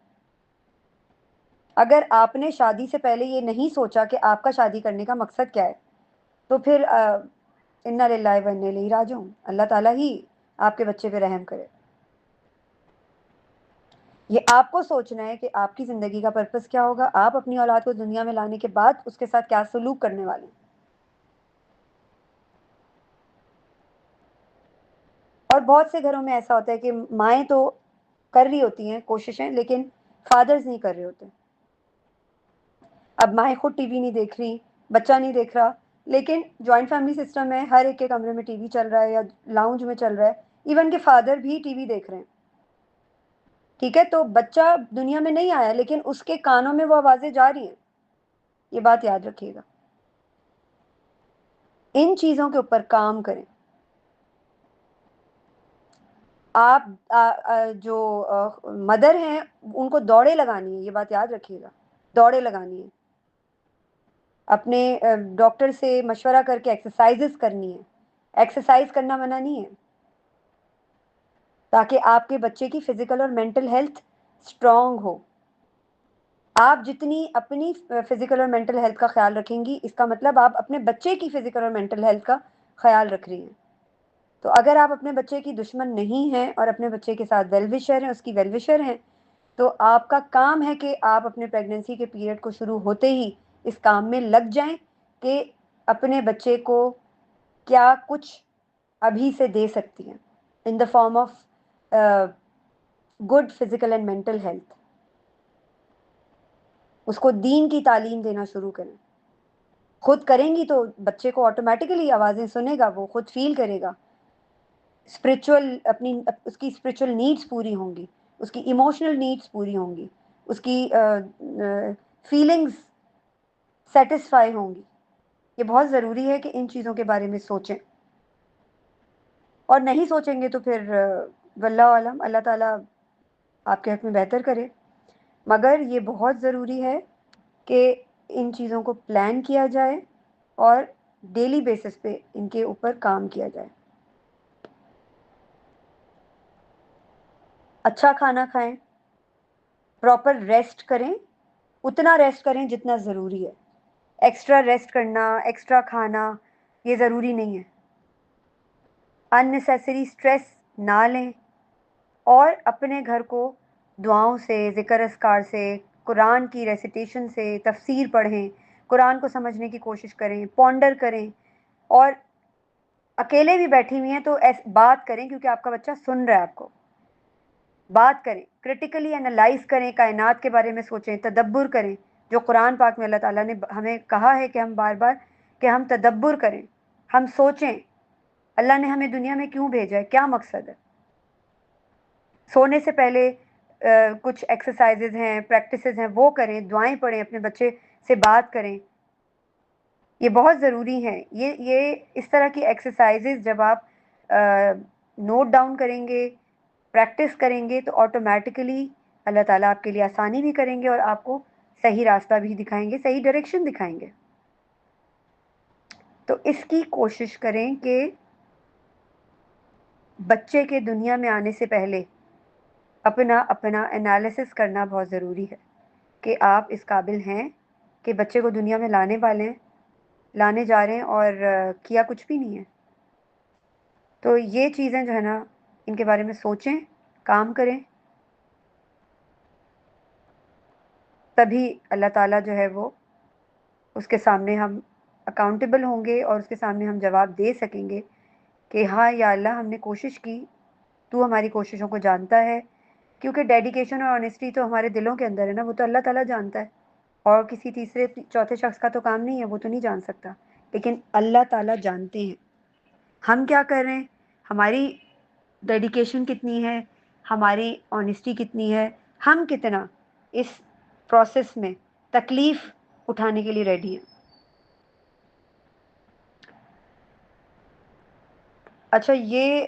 اگر آپ نے شادی سے پہلے یہ نہیں سوچا کہ آپ کا شادی کرنے کا مقصد کیا ہے, تو پھر انا للہ و انا الیہ راجعون, اللہ تعالیٰ ہی آپ کے بچے پہ رحم کرے. یہ آپ کو سوچنا ہے کہ آپ کی زندگی کا پرپس کیا ہوگا, آپ اپنی اولاد کو دنیا میں لانے کے بعد اس کے ساتھ کیا سلوک کرنے والے ہیں. اور بہت سے گھروں میں ایسا ہوتا ہے کہ مائیں تو کر رہی ہوتی ہیں کوششیں, لیکن فادرز نہیں کر رہے ہوتے. اب مائیں خود ٹی وی نہیں دیکھ رہی, بچہ نہیں دیکھ رہا, لیکن جوائنٹ فیملی سسٹم ہے, ہر ایک کے کمرے میں ٹی وی چل رہا ہے یا لاؤنج میں چل رہا ہے, ایون کہ فادر بھی ٹی وی دیکھ رہے ہیں. ٹھیک ہے, تو بچہ دنیا میں نہیں آیا لیکن اس کے کانوں میں وہ آوازیں جا رہی ہیں. یہ بات یاد رکھیے گا. ان چیزوں کے اوپر کام کریں. آپ جو مدر ہیں ان کو دوڑیں لگانی ہے، یہ بات یاد رکھیے گا، دوڑیں لگانی ہے. اپنے ڈاکٹر سے مشورہ کر کے ایکسرسائزز کرنی ہے. ایکسرسائز کرنا منع نہیں ہے، تاکہ آپ کے بچے کی فزیکل اور مینٹل ہیلتھ اسٹرانگ ہو. آپ جتنی اپنی فزیکل اور مینٹل ہیلتھ کا خیال رکھیں گی، اس کا مطلب آپ اپنے بچے کی فزیکل اور مینٹل ہیلتھ کا خیال رکھ رہی ہیں. تو اگر آپ اپنے بچے کی دشمن نہیں ہیں اور اپنے بچے کے ساتھ ویل وشر ہیں، اس کی ویل وشر ہیں، تو آپ کا کام ہے کہ آپ اپنے پریگننسی کے پیریڈ کو شروع ہوتے ہی اس کام میں لگ جائیں کہ اپنے بچے کو کیا کچھ ابھی سے دے سکتی ہیں in the form of good physical and mental health. اس کو دین کی تعلیم دینا شروع کریں. خود کریں گی تو بچے کو آٹومیٹیکلی آوازیں سنے گا، وہ خود فیل کرے گا. اسپرچول اپنی اس کی اسپرچول نیڈس پوری ہوں گی، اس کی ایموشنل نیڈس پوری ہوں گی، اس کی فیلنگز سیٹسفائی ہوں گی. یہ بہت ضروری ہے کہ ان چیزوں کے بارے میں سوچیں، اور نہیں سوچیں گے تو پھر واللہ عالم، اللہ تعالیٰ آپ کے حق میں بہتر کرے. مگر یہ بہت ضروری ہے کہ ان چیزوں کو پلان کیا جائے اور ڈیلی بیسس پہ ان کے اوپر کام کیا جائے. اچھا کھانا کھائیں، پراپر ریسٹ کریں، اتنا ریسٹ کریں جتنا ضروری ہے. ایکسٹرا ریسٹ کرنا، ایکسٹرا کھانا یہ ضروری نہیں ہے. اننیسیسری اسٹریس نہ لیں، اور اپنے گھر کو دعاؤں سے، ذکر اذکار سے، قرآن کی ریسیٹیشن سے، تفسیر پڑھیں، قرآن کو سمجھنے کی کوشش کریں، پونڈر کریں. اور اکیلے بھی بیٹھی ہوئی ہیں تو بات کریں، کیونکہ آپ کا بچہ سن رہا ہے آپ کو. بات کریں، کرٹیکلی انالائز کریں، کائنات کے بارے میں سوچیں، تدبر کریں. جو قرآن پاک میں اللہ تعالیٰ نے ہمیں کہا ہے کہ ہم بار بار کہ ہم تدبر کریں، ہم سوچیں اللہ نے ہمیں دنیا میں کیوں بھیجا ہے، کیا مقصد ہے. سونے سے پہلے کچھ ایکسرسائزز ہیں، پریکٹسز ہیں، وہ کریں، دعائیں پڑھیں، اپنے بچے سے بات کریں. یہ بہت ضروری ہے. یہ اس طرح کی ایکسرسائزز جب آپ نوٹ ڈاؤن کریں گے، پریکٹس کریں گے، تو آٹومیٹیکلی اللہ تعالیٰ آپ کے لیے آسانی بھی کریں گے اور آپ کو صحیح راستہ بھی دکھائیں گے، صحیح ڈائریکشن دکھائیں گے. تو اس کی کوشش کریں کہ بچے کے دنیا میں آنے سے پہلے اپنا انالیسس کرنا بہت ضروری ہے کہ آپ اس قابل ہیں کہ بچے کو دنیا میں لانے والے ہیں، لانے جا رہے ہیں، اور کیا کچھ بھی نہیں ہے. تو یہ چیزیں جو ہے نا، ان کے بارے میں سوچیں، کام کریں، تبھی اللہ تعالیٰ جو ہے وہ اس کے سامنے ہم اکاؤنٹیبل ہوں گے، اور اس کے سامنے ہم جواب دے سکیں گے کہ ہاں یا اللہ، ہم نے کوشش کی، تو ہماری کوششوں کو جانتا ہے. کیونکہ ڈیڈیکیشن اور آنیسٹی تو ہمارے دلوں کے اندر ہے نا، وہ تو اللہ تعالیٰ جانتا ہے، اور کسی تیسرے چوتھے شخص کا تو کام نہیں ہے، وہ تو نہیں جان سکتا. لیکن اللہ تعالیٰ جانتے ہیں ہم کیا کر رہے ہیں، ہماری ڈیڈیکیشن کتنی ہے، ہماری آنیسٹی کتنی ہے، ہم کتنا اس پروسیس میں تکلیف اٹھانے کے لیے ریڈی ہیں. اچھا، یہ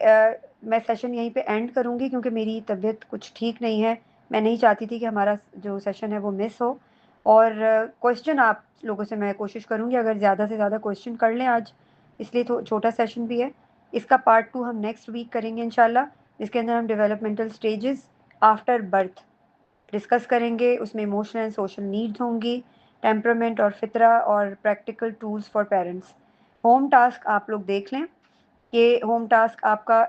میں سیشن یہیں پہ اینڈ کروں گی، کیونکہ میری طبیعت کچھ ٹھیک نہیں ہے. میں نہیں چاہتی تھی کہ ہمارا جو سیشن ہے وہ مس ہو. اور کویشچن آپ لوگوں سے میں کوشش کروں گی اگر زیادہ سے زیادہ کویشچن کر لیں آج، اس لیے تو چھوٹا سیشن بھی ہے. اس کا پارٹ 2 ہم نیکسٹ ویک کریں گے انشاءاللہ، جس کے اندر ہم developmental stages after birth discuss کریں گے. اس میں ایموشنل اینڈ سوشل نیڈز ہوں گی، ٹیمپرامنٹ اور فطرہ، اور practical tools for parents. Home task آپ لوگ دیکھ لیں. یہ ہوم ٹاسک آپ کا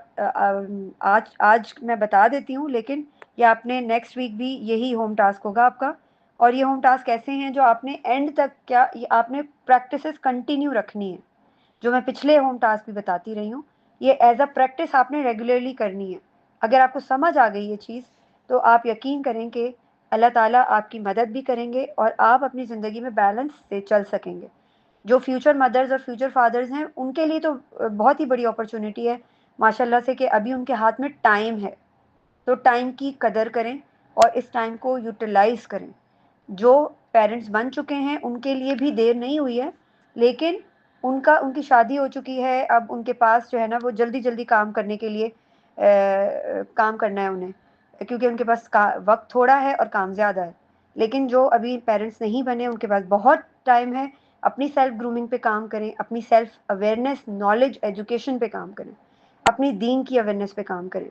آج میں بتا دیتی ہوں، لیکن یہ آپ نے نیکسٹ ویک بھی یہی ہوم ٹاسک ہوگا آپ کا. اور یہ ہوم ٹاسک ایسے ہیں جو آپ نے اینڈ تک کیا، آپ نے پریکٹسز کنٹینیو رکھنی ہے. جو میں پچھلے ہوم ٹاسک بھی بتاتی رہی ہوں، یہ ایز اے پریکٹس آپ نے ریگولرلی کرنی ہے. اگر آپ کو سمجھ آ گئی یہ چیز، تو آپ یقین کریں کہ اللہ تعالیٰ آپ کی مدد بھی کریں گے، اور آپ اپنی زندگی میں بیلنس سے چل سکیں گے. جو فیوچر مدرز اور فیوچر فادرز ہیں، ان کے لیے تو بہت ہی بڑی اپرچونٹی ہے ماشاء اللہ سے، کہ ابھی ان کے ہاتھ میں ٹائم ہے. تو ٹائم کی قدر کریں اور اس ٹائم کو یوٹیلائز کریں. جو پیرنٹس بن چکے ہیں ان کے لیے بھی دیر نہیں ہوئی ہے، لیکن ان کی شادی ہو چکی ہے، اب ان کے پاس جو ہے نا وہ جلدی جلدی کام کرنے کے لیے کام کرنا ہے انہیں، کیونکہ ان کے پاس وقت تھوڑا ہے اور کام زیادہ ہے. لیکن جو ابھی پیرنٹس نہیں بنے ان کے پاس بہت ٹائم ہے، اپنی سیلف گرومنگ پہ کام کریں، اپنی سیلف اویئرنیس، نالج، ایجوکیشن پہ کام کریں، اپنی دین کی اویئرنیس پہ کام کریں،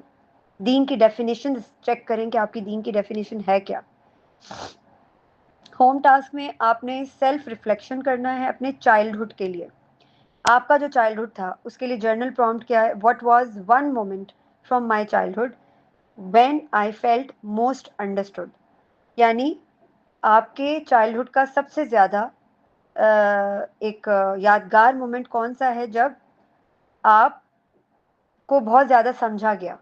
دین کی ڈیفینیشن چیک کریں کہ آپ کی دین کی ڈیفینیشن ہے کیا. ہوم ٹاسک میں آپ نے سیلف ریفلیکشن کرنا ہے اپنے چائلڈہڈ کے لیے. آپ کا جو چائلڈہڈ تھا اس کے لیے جرنل پرومپٹ کیا ہے؟ What was one moment from my childhood when I felt most understood. یعنی آپ کے چائلڈہڈ کا سب سے زیادہ ایک یادگار مومنٹ کون سا ہے جب آپ کو بہت زیادہ سمجھا گیا.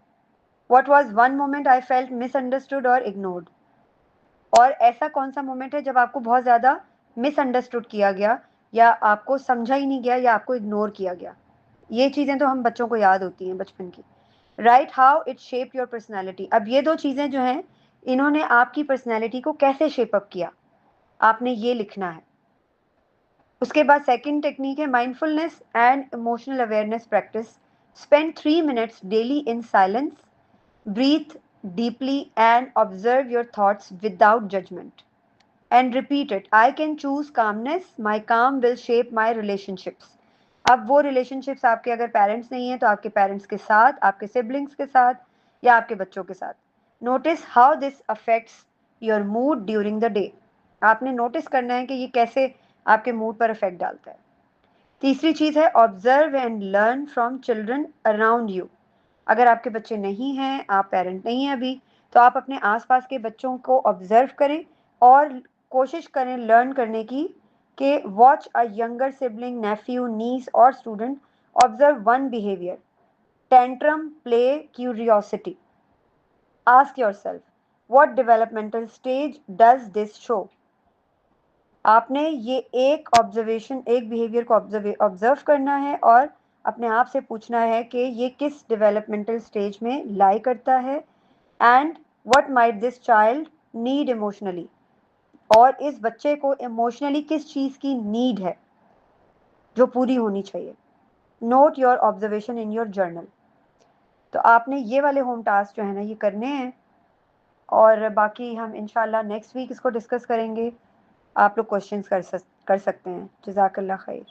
What was one moment I felt miss understood اور اگنورڈ. اور ایسا کون سا مومنٹ ہے جب آپ کو بہت زیادہ مس انڈرسٹوڈ کیا گیا یا آپ کو سمجھا ہی نہیں گیا یا آپ کو اگنور کیا گیا. یہ چیزیں تو ہم بچوں کو یاد ہوتی ہیں بچپن کی. Right how it shape your personality. اب یہ دو چیزیں جو ہیں انہوں نے آپ کی پرسنالٹی کو کیسے شیپ اپ کیا، آپ نے یہ لکھنا ہے. اس کے بعد سیکنڈ ٹیکنیک ہے mindfulness and emotional awareness practice. Spend 3 minutes daily in silence. Breathe deeply and observe your thoughts without judgment. And repeat it. I can choose calmness. My calm will shape my relationships. اب وہ relation ships آپ کے اگر parents نہیں ہیں تو آپ کے پیرنٹس کے ساتھ، آپ کے سبلنگس کے ساتھ یا آپ کے بچوں کے ساتھ. Notice how this affects your mood during the day. آپ نے نوٹس کرنا ہے کہ یہ کیسے آپ کے موڈ پر افیکٹ ڈالتا ہے. تیسری چیز ہے observe and learn from children around you. اگر آپ کے بچے نہیں ہیں، آپ پیرنٹ نہیں ہیں ابھی، تو آپ اپنے آس پاس کے بچوں کو آبزرو کریں اور کوشش کریں لرن کرنے کی کہ watch a younger sibling, nephew, niece اور student. Observe one behaviour, tantrum, play, curiosity. Ask yourself what developmental stage does this show. آپ نے یہ ایک آبزرویشن، ایک بیہیویئر کو آبزرو کرنا ہے اور اپنے آپ سے پوچھنا ہے کہ یہ کس ڈیولپمنٹل اسٹیج میں لائی کرتا ہے and what might this child need emotionally. اور اس بچے کو ایموشنلی کس چیز کی نیڈ ہے جو پوری ہونی چاہیے. Note your observation in your journal. تو آپ نے یہ والے ہوم ٹاسک جو ہے نا یہ کرنے ہیں اور باقی ہم انشاءاللہ نیکسٹ ویک اس کو ڈسکس کریں گے. آپ لوگ کوشچنس کر سکتے ہیں. جزاک اللہ خیر.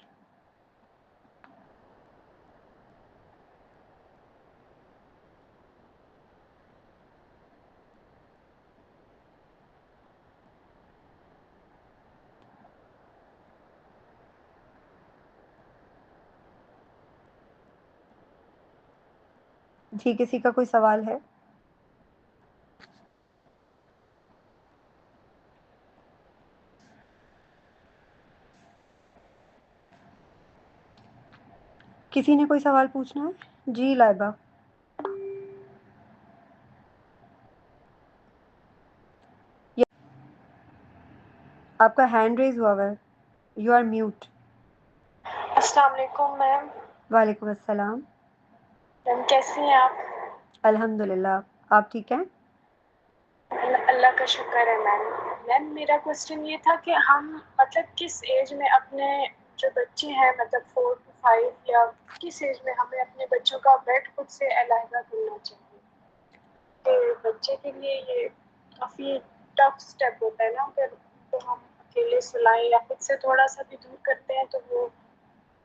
جی کسی کا کوئی سوال ہے؟ کسی نے کوئی سوال پوچھنا ہے؟ جی لائبہ. آپ کا ہینڈ ریز ہوا ہے. You are mute. السلام علیکم میم. وعلیکم السلام. میم کیسی ہیں آپ؟ الحمد للہ. آپ ٹھیک ہیں؟ اللہ کا شکر ہے میم. میم میرا کوشچن یہ تھا کہ ہم مطلب کس ایج میں اپنے جو بچے ہیں مطلب 4 to 5 یا کس ایج میں ہمیں اپنے بچوں کا بیڈ خود سے علیحدہ کرنا چاہیے؟ کہ بچے کے لیے یہ کافی ٹف اسٹیپ ہوتا ہے نا، اگر تو ہم اکیلے سلائیں یا خود سے تھوڑا سا بھی دور کرتے ہیں تو وہ،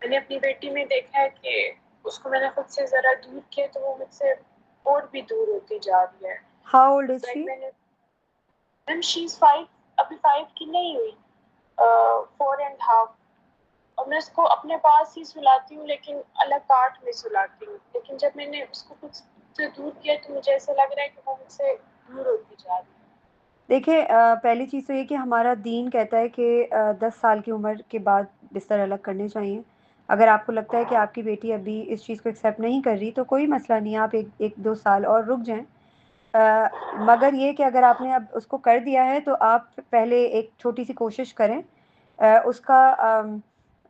میں نے اپنی بیٹی میں دیکھا ہے کہ اس کو میں نے خود سے ذرا دور کیا تو وہ مجھ سے اور بھی دور ہوتی جا رہی ہے. ہاؤ اولڈ از شی؟ میم شی از 5، ابھی 5 کی نہیں ہوئی، 4.5. اور میں اس کو اپنے پاس ہی سلاتی ہوں لیکن الگ پارٹ میں سلاتی ہوں. لیکن جب میں نے اس کو خود سے دور کیا تو مجھے ایسا لگ رہا ہے کہ وہ مجھ سے دور ہوتی جا رہی ہے. دیکھیں پہلی چیز تو یہ کہ ہمارا دین کہتا ہے کہ 10 سال کی عمر کے بعد بستر الگ کرنے چاہیے. اگر آپ کو لگتا ہے کہ آپ کی بیٹی ابھی اس چیز کو ایکسیپٹ نہیں کر رہی تو کوئی مسئلہ نہیں، آپ ایک 2 سال اور رک جائیں. مگر یہ کہ اگر آپ نے اب اس کو کر دیا ہے تو آپ پہلے ایک چھوٹی سی کوشش کریں. اس کا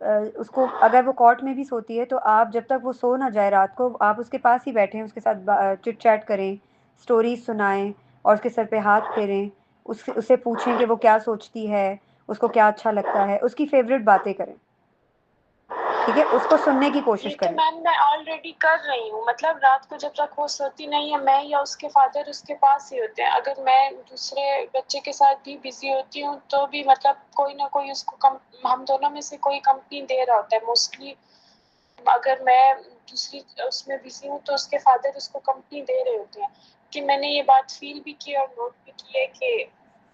اس کو اگر وہ کاٹ میں بھی سوتی ہے تو آپ جب تک وہ سو نہ جائے رات کو آپ اس کے پاس ہی بیٹھیں، اس کے ساتھ چٹ چیٹ کریں، اسٹوریز سنائیں اور اس کے سر پہ ہاتھ پھیریں. اسے پوچھیں کہ وہ کیا سوچتی ہے، اس کو کیا اچھا لگتا ہے، اس کی فیوریٹ باتیں کریں، ٹھیک ہے، اس کو سننے کی کوشش یہ تو کریں۔ میم میں آلریڈی کر رہی ہوں، مطلب رات کو جب تک وہ سوتی نہیں ہے میں یا اس کے فادر اس کے پاس ہی ہوتے ہیں، اگر میں دوسرے بچے کے ساتھ بھی بزی ہوتی ہوں تو بھی مطلب کوئی نہ کوئی اس کو ہم دونوں میں سے کوئی کمپنی دے رہا ہوتا ہے موسٹلی۔ اگر میں دوسری اس میں بزی ہوں تو اس کے فادر اس کو کمپنی دے رہے ہوتے ہیں، کہ میں نے یہ بات فیل بھی کی اور نوٹ بھی کی ہے کہ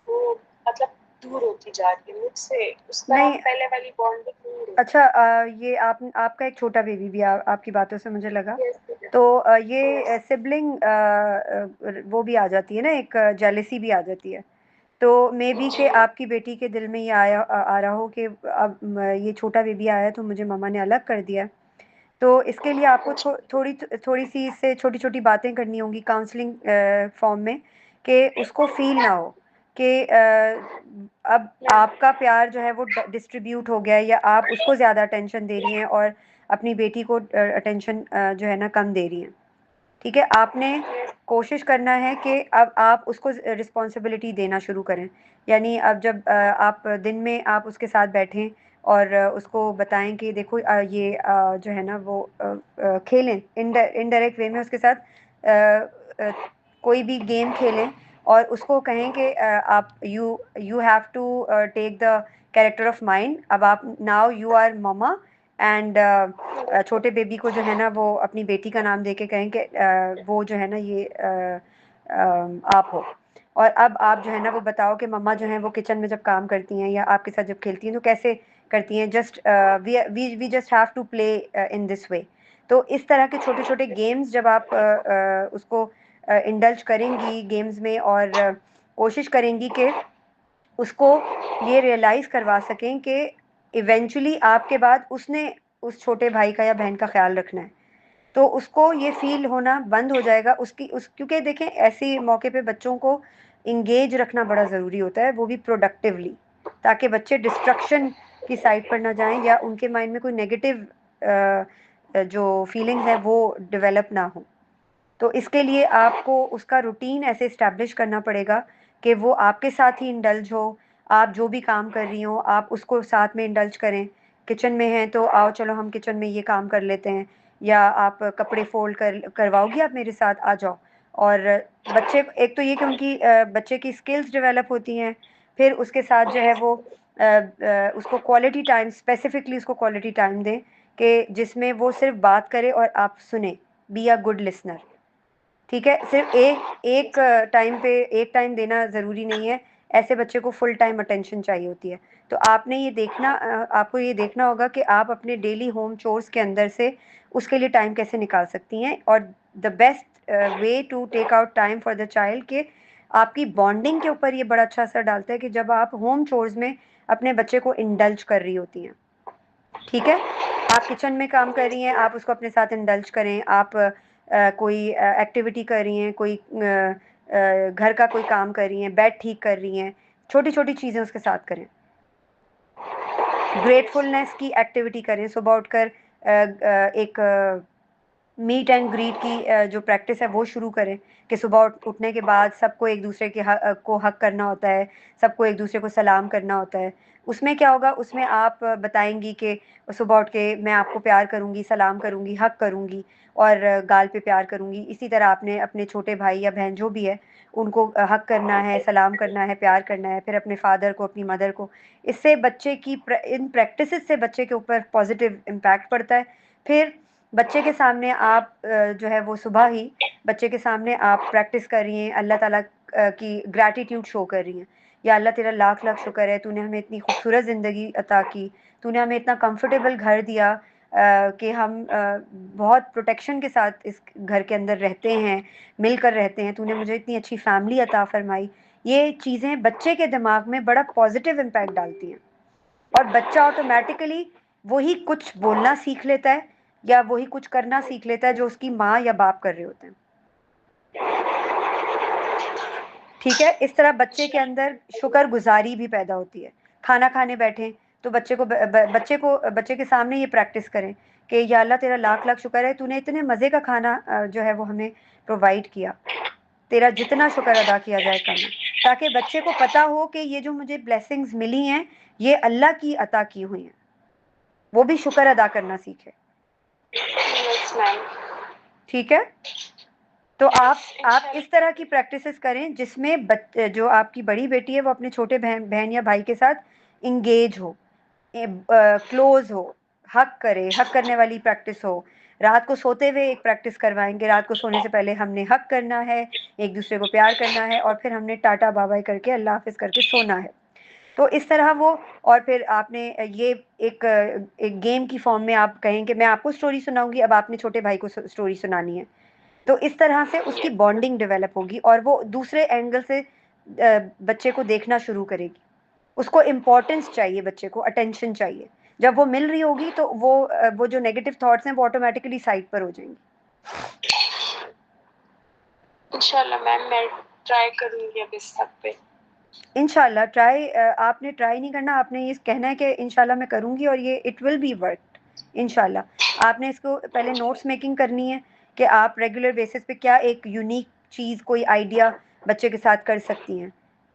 وہ مطلب دور ہوتی جا رہی ہے مجھ سے، اس طرح نہیں، پہلے والی بانڈنگ نہیں رہی۔ اچھا، یہ آپ کا ایک چھوٹا بیبی بھی آپ کی باتوں سے مجھے لگا، یس تو یس یہ سبلنگ وہ بھی آ جاتی ہے نا، ایک جیلسی بھی آ جاتی ہے، تو مے بی کہ جی آپ کی بیٹی کے دل میں یہ آ رہا ہو کہ اب یہ چھوٹا بیبی آیا تو مجھے مما نے الگ کر دیا، تو اس کے لیے آپ کو تھوڑی سی اس سے چھوٹی چھوٹی باتیں کرنی ہوں گی کاؤنسلنگ فارم میں، کہ اس کو فیل نہ ہو کہ اب آپ کا پیار جو ہے وہ ڈسٹریبیوٹ ہو گیا ہے، یا آپ اس کو زیادہ اٹینشن دے رہی ہیں اور اپنی بیٹی کو اٹینشن جو ہے نا کم دے رہی ہیں، ٹھیک ہے، آپ نے کوشش کرنا ہے کہ اب آپ اس کو رسپانسبلٹی دینا شروع کریں، یعنی اب جب آپ دن میں آپ اس کے ساتھ بیٹھیں اور اس کو بتائیں کہ دیکھو یہ جو ہے نا وہ کھیلیں، انڈائریکٹ وے میں اس کے ساتھ کوئی بھی گیم کھیلیں، اور اس کو کہیں کہ آپ you have to take the character of mind, اب آپ now you are mama, and چھوٹے بیبی کو جو ہے نا وہ اپنی بیٹی کا نام دے کے کہیں کہ وہ جو ہے نا یہ آپ ہو، اور اب آپ جو ہے نا وہ بتاؤ کہ مما جو ہیں وہ کچن میں جب کام کرتی ہیں یا آپ کے ساتھ جب کھیلتی ہیں تو کیسے کرتی ہیں، just we just have to play in this way, تو اس طرح کے چھوٹے چھوٹے گیمز جب آپ اس کو انڈلج کریں گی گیمز میں، اور کوشش کریں گی کہ اس کو یہ ریئلائز کروا سکیں کہ ایونچولی آپ کے بعد اس نے اس چھوٹے بھائی کا یا بہن کا خیال رکھنا ہے، تو اس کو یہ فیل ہونا بند ہو جائے گا کیونکہ دیکھیں ایسی موقع پہ بچوں کو انگیج رکھنا بڑا ضروری ہوتا ہے، وہ بھی پروڈکٹیولی، تاکہ بچے ڈسٹرکشن کی سائڈ پر نہ جائیں یا ان کے مائنڈ میں کوئی نیگیٹو جو فیلنگز ہیں وہ ڈیولپ نہ ہوں، تو اس کے لیے آپ کو اس کا روٹین ایسے اسٹیبلش کرنا پڑے گا کہ وہ آپ کے ساتھ ہی انڈلج ہو، آپ جو بھی کام کر رہی ہوں آپ اس کو ساتھ میں انڈلج کریں، کچن میں ہیں تو آؤ چلو ہم کچن میں یہ کام کر لیتے ہیں، یا آپ کپڑے فولڈ کرواؤ گی آپ میرے ساتھ، آ جاؤ، اور بچے ایک تو یہ کہ ان کی بچے کی اسکلز ڈیولپ ہوتی ہیں، پھر اس کے ساتھ جو ہے وہ اس کو کوالٹی ٹائم، اسپیسیفکلی اس کو کوالٹی ٹائم دیں کہ جس میں وہ صرف بات کرے اور آپ سنیں، بی اے گڈ لسنر، ٹھیک ہے، صرف ایک ٹائم پہ ایک ٹائم دینا ضروری نہیں ہے، ایسے بچے کو فل ٹائم اٹینشن چاہیے ہوتی ہے، تو آپ نے یہ دیکھنا آپ کو یہ دیکھنا ہوگا کہ آپ اپنے ڈیلی ہوم چورس کے اندر سے اس کے لیے ٹائم کیسے نکال سکتی ہیں، اور the best way to take out time for the child, کہ آپ کی بانڈنگ کے اوپر یہ بڑا اچھا اثر ڈالتا ہے کہ جب آپ ہوم چورز میں اپنے بچے کو انڈلج کر رہی ہوتی ہیں، ٹھیک ہے، آپ کچن میں کام کر رہی ہیں آپ اس کو اپنے ساتھ انڈلج کریں، آپ کوئی ایکٹیویٹی کر رہی ہیں، کوئی گھر کا کوئی کام کر رہی ہیں، بیڈ ٹھیک کر رہی ہیں، چھوٹی چھوٹی چیزیں اس کے ساتھ کریں، گریٹفلنس کی ایکٹیویٹی کریں، صبح اٹھ کر ایک میٹ اینڈ گریٹ کی جو پریکٹس ہے وہ شروع کریں، کہ صبح اٹھنے کے بعد سب کو ایک دوسرے کے کو حق کرنا ہوتا ہے، سب کو ایک دوسرے کو سلام کرنا ہوتا ہے، اس میں کیا ہوگا، اس میں آپ بتائیں گی کہ صبح اٹھ کے میں آپ کو پیار کروں گی، سلام کروں گی، حق کروں گی، اور گال پہ پیار کروں گی، اسی طرح آپ نے اپنے چھوٹے بھائی یا بہن جو بھی ہے ان کو حق کرنا ہے، سلام کرنا ہے، پیار کرنا ہے، پھر اپنے فادر کو، اپنی مدر کو، اس سے بچے کی ان پریکٹسز سے بچے کے اوپر پازیٹیو امپیکٹ پڑتا ہے، پھر بچے کے سامنے آپ جو ہے وہ صبح ہی بچے کے سامنے آپ پریکٹس کر رہی ہیں، اللہ تعالیٰ کی گریٹیٹیوڈ شو کر رہی ہیں، یا اللہ تیرا لاکھ لاکھ شکر ہے تو نے ہمیں اتنی خوبصورت زندگی عطا کی، تو نے ہمیں اتنا کمفرٹیبل گھر دیا کہ ہم بہت پروٹیکشن کے ساتھ اس گھر کے اندر رہتے ہیں، مل کر رہتے ہیں، تو نے مجھے اتنی اچھی فیملی عطا فرمائی، یہ چیزیں بچے کے دماغ میں بڑا پازیٹیو امپیکٹ ڈالتی ہیں، اور بچہ آٹومیٹیکلی وہی کچھ بولنا سیکھ لیتا ہے یا وہی کچھ کرنا سیکھ لیتا ہے جو اس کی ماں یا باپ کر رہے ہوتے ہیں، ٹھیک ہے، اس طرح بچے کے اندر شکر گزاری بھی پیدا ہوتی ہے، کھانا کھانے بیٹھیں تو بچے کے سامنے یہ پریکٹس کریں کہ یا اللہ تیرا لاکھ لاکھ شکر ہے تو نے اتنے مزے کا کھانا جو ہے وہ ہمیں پرووائڈ کیا، تیرا جتنا شکر ادا کیا جائے کم ہے، تاکہ بچے کو پتا ہو کہ یہ جو مجھے بلیسنگز ملی ہیں یہ اللہ کی عطا کی ہوئی ہیں، وہ بھی شکر ادا کرنا سیکھے. یس میم. ٹھیک ہے، تو آپ اس طرح کی پریکٹسز کریں جس میں جو آپ کی بڑی بیٹی ہے وہ اپنے چھوٹے بہن یا بھائی کے ساتھ انگیج ہو، کلوز ہو، حق کرے، حق کرنے والی پریکٹس ہو. رات کو سوتے ہوئے ایک پریکٹس کروائیں گے، رات کو سونے سے پہلے ہم نے حق کرنا ہے، ایک دوسرے کو پیار کرنا ہے، اور پھر ہم نے ٹاٹا بابائی کر کے اللہ حافظ کر کے سونا ہے. تو اس طرح وہ، اور پھر آپ نے یہ ایک گیم کی فارم میں آپ کہیں کہ میں آپ کو اسٹوری سناؤں گی، اب آپ نے چھوٹے بھائی کو اسٹوری سنانی ہے. تو اس طرح سے اس کی بانڈنگ ڈیولپ ہوگی اور وہ دوسرے اینگل سے بچے کو دیکھنا شروع کرے گی. اس کو امپورٹنس چاہیے، بچے کو اٹینشن چاہیے. جب وہ مل رہی ہوگی تو وہ جو نیگیٹو تھاٹس ہیں وہ آٹومیٹکلی سائڈ پر ہو جائیں گی. انشاءاللہ میم میں ٹرائی کروں گی اب اس حد پہ. انشاءاللہ ٹرائی، آپ نے ٹرائی نہیں کرنا، آپ نے یہ کہنا ہے کہ انشاءاللہ میں کروں گی، اور یہ اٹ ول بی ورک انشاءاللہ. آپ نے اس کو پہلے نوٹس میکنگ کرنی ہے کہ آپ ریگولر بیسس پہ کیا ایک یونیک چیز، کوئی آئیڈیا بچے کے ساتھ کر سکتی ہیں.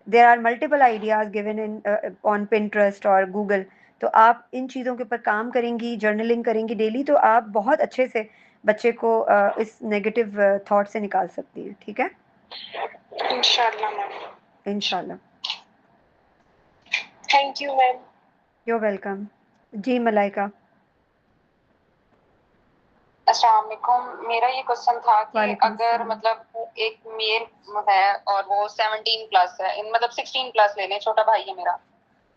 There are multiple ideas given on Pinterest اور گوگل. تو آپ ان چیزوں کے اوپر کام کریں گی، جرنلنگ کریں گی ڈیلی، تو آپ بہت اچھے سے بچے کو اس نیگیٹو تھاٹ سے نکال سکتی ہیں. ٹھیک ہے، انشاءاللہ میم. انشاءاللہ. Thank you ma'am. You welcome. جی ملائکہ. السلام علیکم. میرا یہ کوشچن تھا کہ وعلیکم اگر السلام. مطلب ایک میل ہے اور وہ 17 پلس ہے، مطلب 16 پلس لے لیں، چھوٹا بھائی ہے میرا،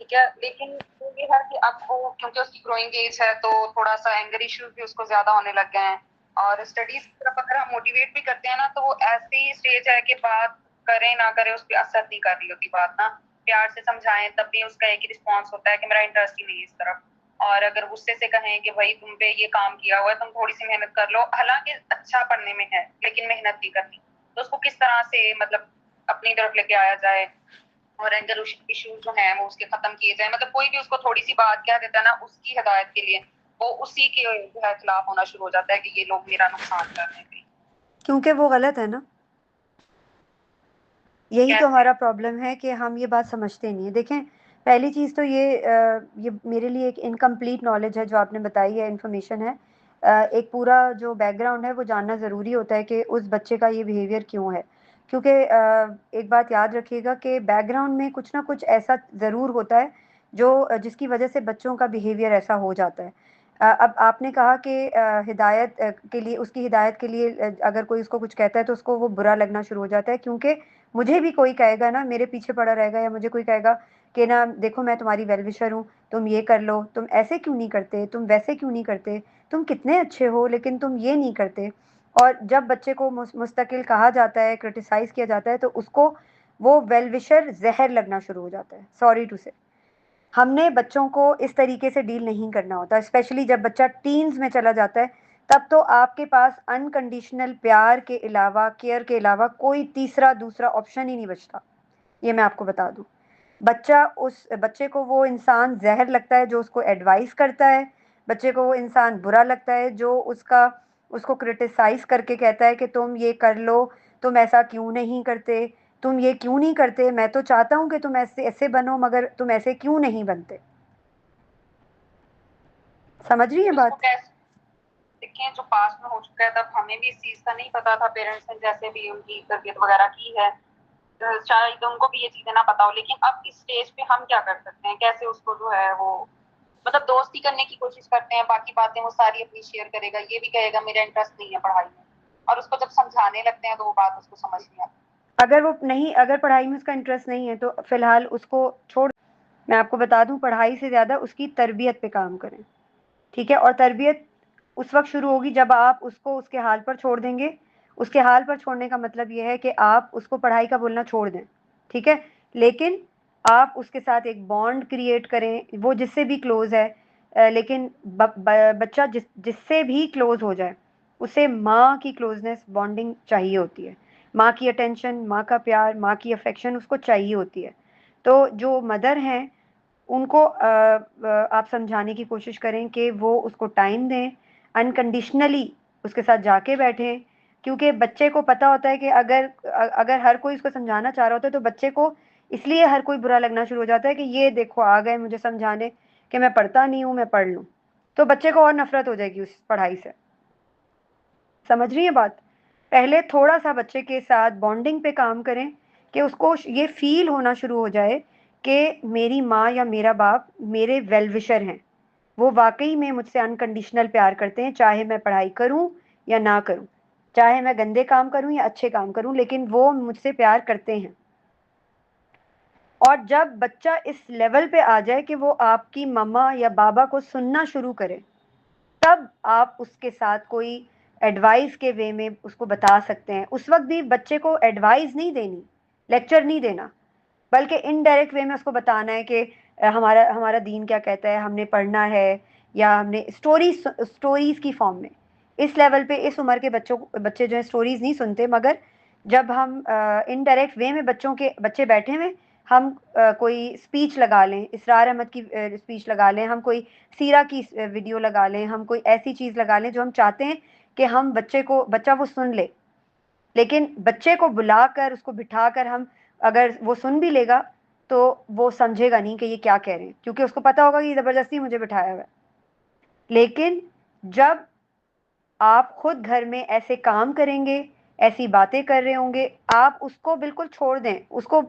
ٹھیک ہے، لیکن یہ ہے کہ اب وہ کیونکہ اس کی گروئنگ ایج ہے تو تھوڑا سا اینگر ایشوز بھی اس کو زیادہ ہونے لگ گئے ہیں، اور اسٹڈیز کی طرف اگر ہم موٹیویٹ بھی کرتے ہیں نا تو وہ ایسی اسٹیج ہے کہ بات کریں نہ کریں اس پہ اثر نہیں کر رہی ہوتی بات نا. پیار سے سمجھائیں تب بھی اس کا ایک ہی رسپانس ہوتا ہے کہ میرا انٹرسٹ ہی نہیں ہے اس طرف. اور اگر غصے سے کہیں کہ بھائی تم پہ یہ کام کیا ہوا ہے، تم تھوڑی سی محنت کر لو، حالانکہ اچھا پڑھنے میں ہے لیکن محنت نہیں کرنی، تو اس کو کس طرح سے مطلب اپنی طرف لے کے آیا جائے اور اینگر ایشوز جو ہیں وہ اس کے ختم کیے جائیں. مطلب کوئی بھی اس کو تھوڑی سی بات کہہ دیتا ہے نا اس کی ہدایت کے لیے، وہ اسی کے خلاف ہونا شروع ہو جاتا ہے کہ یہ لوگ میرا نقصان کر رہے ہیں. کیونکہ وہ غلط ہے نا، یہی تو کیسے؟ ہمارا پرابلم ہے کہ ہم یہ بات سمجھتے نہیں ہیں. دیکھیں، پہلی چیز تو یہ میرے لیے ایک انکمپلیٹ نالج ہے جو آپ نے بتائی ہے، انفارمیشن ہے. ایک پورا جو بیک گراؤنڈ ہے وہ جاننا ضروری ہوتا ہے کہ اس بچے کا یہ بیہیویئر کیوں ہے. کیونکہ ایک بات یاد رکھیے گا کہ بیک گراؤنڈ میں کچھ نہ کچھ ایسا ضرور ہوتا ہے جس کی وجہ سے بچوں کا بیہیویئر ایسا ہو جاتا ہے. اب آپ نے کہا کہ ہدایت کے لیے، اس کی ہدایت کے لیے اگر کوئی اس کو کچھ کہتا ہے تو اس کو وہ برا لگنا شروع ہو جاتا ہے. کیونکہ مجھے بھی کوئی کہے گا نا، میرے پیچھے پڑا رہے گا، یا مجھے کوئی کہے گا کہ نا دیکھو میں تمہاری ویل وشر ہوں، تم یہ کر لو، تم ایسے کیوں نہیں کرتے، تم ویسے کیوں نہیں کرتے، تم کتنے اچھے ہو لیکن تم یہ نہیں کرتے. اور جب بچے کو مستقل کہا جاتا ہے، کرٹیسائز کیا جاتا ہے، تو اس کو وہ ویل وشر زہر لگنا شروع ہو جاتا ہے. سوری ٹو سے، ہم نے بچوں کو اس طریقے سے ڈیل نہیں کرنا ہوتا، اسپیشلی جب بچہ ٹینز میں چلا جاتا ہے. تب تو آپ کے پاس انکنڈیشنل پیار کے علاوہ، کیئر کے علاوہ کوئی دوسرا آپشن ہی نہیں بچتا. یہ میں آپ کو بتا دوں. بچے کو وہ انسان زہر لگتا ہے جو اس کو ایڈوائز کرتا ہے، بچے کو وہ انسان برا لگتا ہے جو اس کو کرٹیسائز کر کے کہتا ہے کہ تم یہ کر لو، تم ایسا کیوں نہیں کرتے، تم یہ کیوں نہیں کرتے، میں تو چاہتا ہوں کہ تم ایسے بنو مگر تم ایسے کیوں نہیں بنتے. سمجھ رہی ہیں اس کو بات؟ کیسے دیکھیں جو پاس میں ہو چکا ہے، تب ہمیں بھی اس چیز کا نہیں پتا تھا، پیرنٹس نے جیسے بھی ان کی تربیت وغیرہ کی ہے شاید ان کو بھی یہ چیزیں نہ پتا ہو، لیکن اب اس اسٹیج پہ ہم کیا کر سکتے ہیں، کیسے اس کو جو ہے وہ مطلب دوستی کرنے کی کوشش کرتے ہیں، باقی باتیں وہ ساری اپنی شیئر کرے گا، یہ بھی کہے گا میرا انٹرسٹ نہیں ہے پڑھائی میں، اور اس کو جب سمجھانے لگتے ہیں تو وہ بات اس کو سمجھ نہیں آتی. اگر پڑھائی میں اس کا انٹرسٹ نہیں ہے تو فی الحال اس کو چھوڑ. میں آپ کو بتا دوں، پڑھائی سے زیادہ اس کی تربیت پہ کام کریں. ٹھیک ہے، اور تربیت اس وقت شروع ہوگی جب آپ اس کو اس کے حال پر چھوڑ دیں گے. اس کے حال پر چھوڑنے کا مطلب یہ ہے کہ آپ اس کو پڑھائی کا بولنا چھوڑ دیں. ٹھیک ہے، لیکن آپ اس کے ساتھ ایک بانڈ کریٹ کریں، وہ جس سے بھی کلوز ہے. لیکن بچہ جس سے بھی کلوز ہو جائے، اسے ماں کی کلوزنس، بانڈنگ چاہیے ہوتی ہے. ماں کی اٹینشن، ماں کا پیار، ماں کی افیکشن اس کو چاہیے ہوتی ہے. تو جو مدر ہیں ان کو آپ سمجھانے کی کوشش کریں کہ وہ اس کو ٹائم دیں، انکنڈیشنلی اس کے ساتھ جا کے بیٹھیں، کیونکہ بچے کو پتا ہوتا ہے کہ اگر ہر کوئی اس کو سمجھانا چاہ رہا ہوتا ہے تو بچے کو اس لیے ہر کوئی برا لگنا شروع ہو جاتا ہے کہ یہ دیکھو آ گئے مجھے سمجھانے کہ میں پڑھتا نہیں ہوں، میں پڑھ لوں، تو بچے کو اور نفرت ہو جائے گی اس پڑھائی سے. سمجھ رہی ہے بات؟ پہلے تھوڑا سا بچے کے ساتھ بانڈنگ پہ کام کریں کہ اس کو یہ فیل ہونا شروع ہو جائے کہ میری ماں یا میرا باپ میرے ویل وشر ہیں، وہ واقعی میں مجھ سے انکنڈیشنل پیار کرتے ہیں، چاہے میں پڑھائی کروں یا نہ کروں، چاہے میں گندے کام کروں یا اچھے کام کروں، لیکن وہ مجھ سے پیار کرتے ہیں. اور جب بچہ اس لیول پہ آ جائے کہ وہ آپ کی مما یا بابا کو سننا شروع کرے، تب آپ اس کے ساتھ کوئی ایڈوائز کے وے میں اس کو بتا سکتے ہیں. اس وقت بھی بچے کو ایڈوائز نہیں دینی، لیکچر نہیں دینا، بلکہ انڈائریکٹ وے میں اس کو بتانا ہے کہ ہمارا دین کیا کہتا ہے، ہم نے پڑھنا ہے، یا ہم نے اسٹوریز کی فارم میں. اس لیول پہ اس عمر کے بچے جو ہیں اسٹوریز نہیں سنتے، مگر جب ہم انڈائریکٹ وے میں بچے بیٹھے ہوئے ہم کوئی اسپیچ لگا لیں، اسرار احمد کی اسپیچ لگا لیں، ہم کوئی سیرہ کی ویڈیو لگا لیں، ہم کوئی ایسی چیز لگا لیں جو ہم چاہتے ہیں کہ ہم بچہ وہ سن لے، لیکن بچے کو بلا کر اس کو بٹھا کر ہم اگر وہ سن بھی لے گا تو وہ سمجھے گا نہیں کہ یہ کیا کہہ رہے ہیں، کیونکہ اس کو پتا ہوگا کہ یہ زبردستی مجھے بٹھایا ہوا ہے. لیکن جب آپ خود گھر میں ایسے کام کریں گے، ایسی باتیں کر رہے ہوں گے، آپ اس کو بالکل چھوڑ دیں، اس کو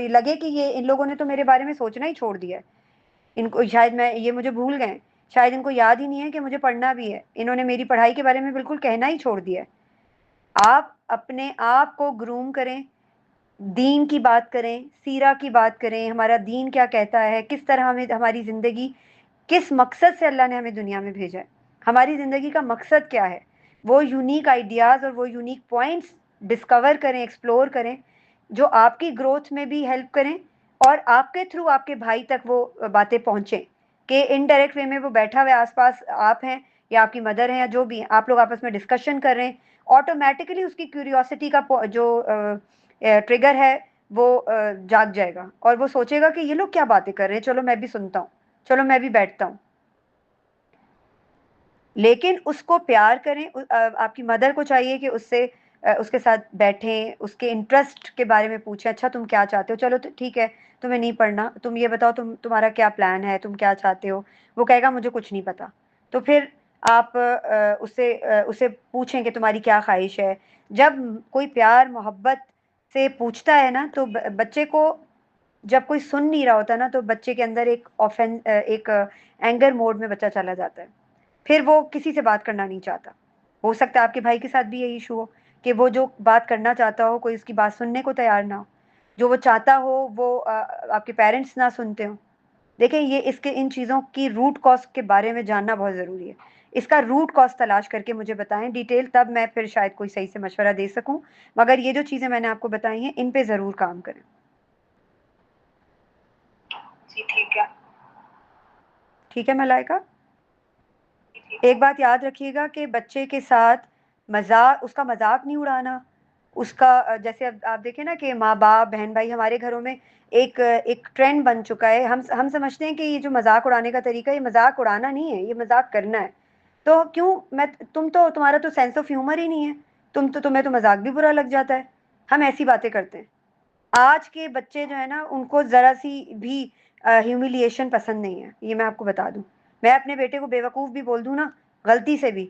لگے کہ ان لوگوں نے تو میرے بارے میں سوچنا ہی چھوڑ دیا ہے، ان کو شاید یہ مجھے بھول گئے، شاید ان کو یاد ہی نہیں ہے کہ مجھے پڑھنا بھی ہے، انہوں نے میری پڑھائی کے بارے میں بالکل کہنا ہی چھوڑ دیا ہے. آپ اپنے آپ کو گروم کریں، دین کی بات کریں، سیرہ کی بات کریں، ہمارا دین کیا کہتا ہے، کس طرح ہماری زندگی، کس مقصد سے اللہ نے ہمیں دنیا میں بھیجا ہے، ہماری زندگی کا مقصد کیا ہے، وہ یونیک آئیڈیاز اور وہ یونیک پوائنٹس ڈسکور کریں، ایکسپلور کریں، جو آپ کی گروتھ میں بھی ہیلپ کریں اور آپ کے تھرو آپ کے بھائی تک وہ باتیں پہنچیں کہ انڈائریکٹ وے میں وہ بیٹھا ہوئے آس پاس آپ ہیں یا آپ کی مدر ہیں یا جو بھی ہیں، آپ لوگ آپس میں ڈسکشن کر رہے ہیں، آٹومیٹکلی اس کی کیوریوسٹی کا جو ٹریگر ہے وہ جاگ جائے گا اور وہ سوچے گا کہ یہ لوگ کیا باتیں کر رہے ہیں، چلو میں بھی سنتا ہوں، چلو میں بھی بیٹھتا ہوں. لیکن اس کو پیار کریں. آپ کی مدر کو چاہیے کہ اس کے ساتھ بیٹھیں، اس کے انٹرسٹ کے بارے میں پوچھیں، اچھا تم کیا چاہتے ہو، چلو ٹھیک ہے تمہیں نہیں پڑھنا، تم یہ بتاؤ تمہارا کیا پلان ہے، تم کیا چاہتے ہو. وہ کہے گا مجھے کچھ نہیں پتا، تو پھر آپ اسے پوچھیں کہ تمہاری کیا خواہش ہے. جب کوئی پیار محبت سے پوچھتا ہے نا تو بچے کو، جب کوئی سن نہیں رہا ہوتا نا تو بچے کے اندر ایک اینگر موڈ میں بچہ چلا جاتا ہے، پھر وہ کسی سے بات کرنا نہیں چاہتا. ہو سکتا ہے آپ کے بھائی کے ساتھ بھی یہی ایشو ہو کہ وہ جو بات کرنا چاہتا ہو کوئی اس کی بات سننے کو تیار نہ ہو، جو وہ چاہتا ہو وہ آپ کے پیرنٹس نہ سنتے ہوں. دیکھیں یہ ان چیزوں کی روٹ کاز کے بارے میں جاننا بہت ضروری ہے. اس کا روٹ کاز تلاش کر کے مجھے بتائیں ڈیٹیل، تب میں پھر شاید کوئی صحیح سے مشورہ دے سکوں، مگر یہ جو چیزیں میں نے آپ کو بتائی ہیں ان پہ ضرور کام کریں. جی ٹھیک ہے. ٹھیک ہے ملائکہ؟ ایک بات یاد رکھیے گا کہ بچے کے ساتھ اس کا مذاق نہیں اڑانا. اس کا جیسے اب آپ دیکھیں نا کہ ماں باپ بہن بھائی ہمارے گھروں میں ایک ٹرینڈ بن چکا ہے، ہم سمجھتے ہیں کہ یہ جو مذاق اڑانے کا طریقہ ہے یہ مذاق اڑانا نہیں ہے، یہ مذاق کرنا ہے. تو تمہارا تو سینس آف ہیومر ہی نہیں ہے، تمہیں تو مذاق بھی برا لگ جاتا ہے. ہم ایسی باتیں کرتے ہیں. آج کے بچے جو ہے نا ان کو ذرا سی بھی ہیومیلیشن پسند نہیں ہے، یہ میں آپ کو بتا دوں. میں اپنے بیٹے کو بے وقوف بھی بول دوں نا غلطی سے بھی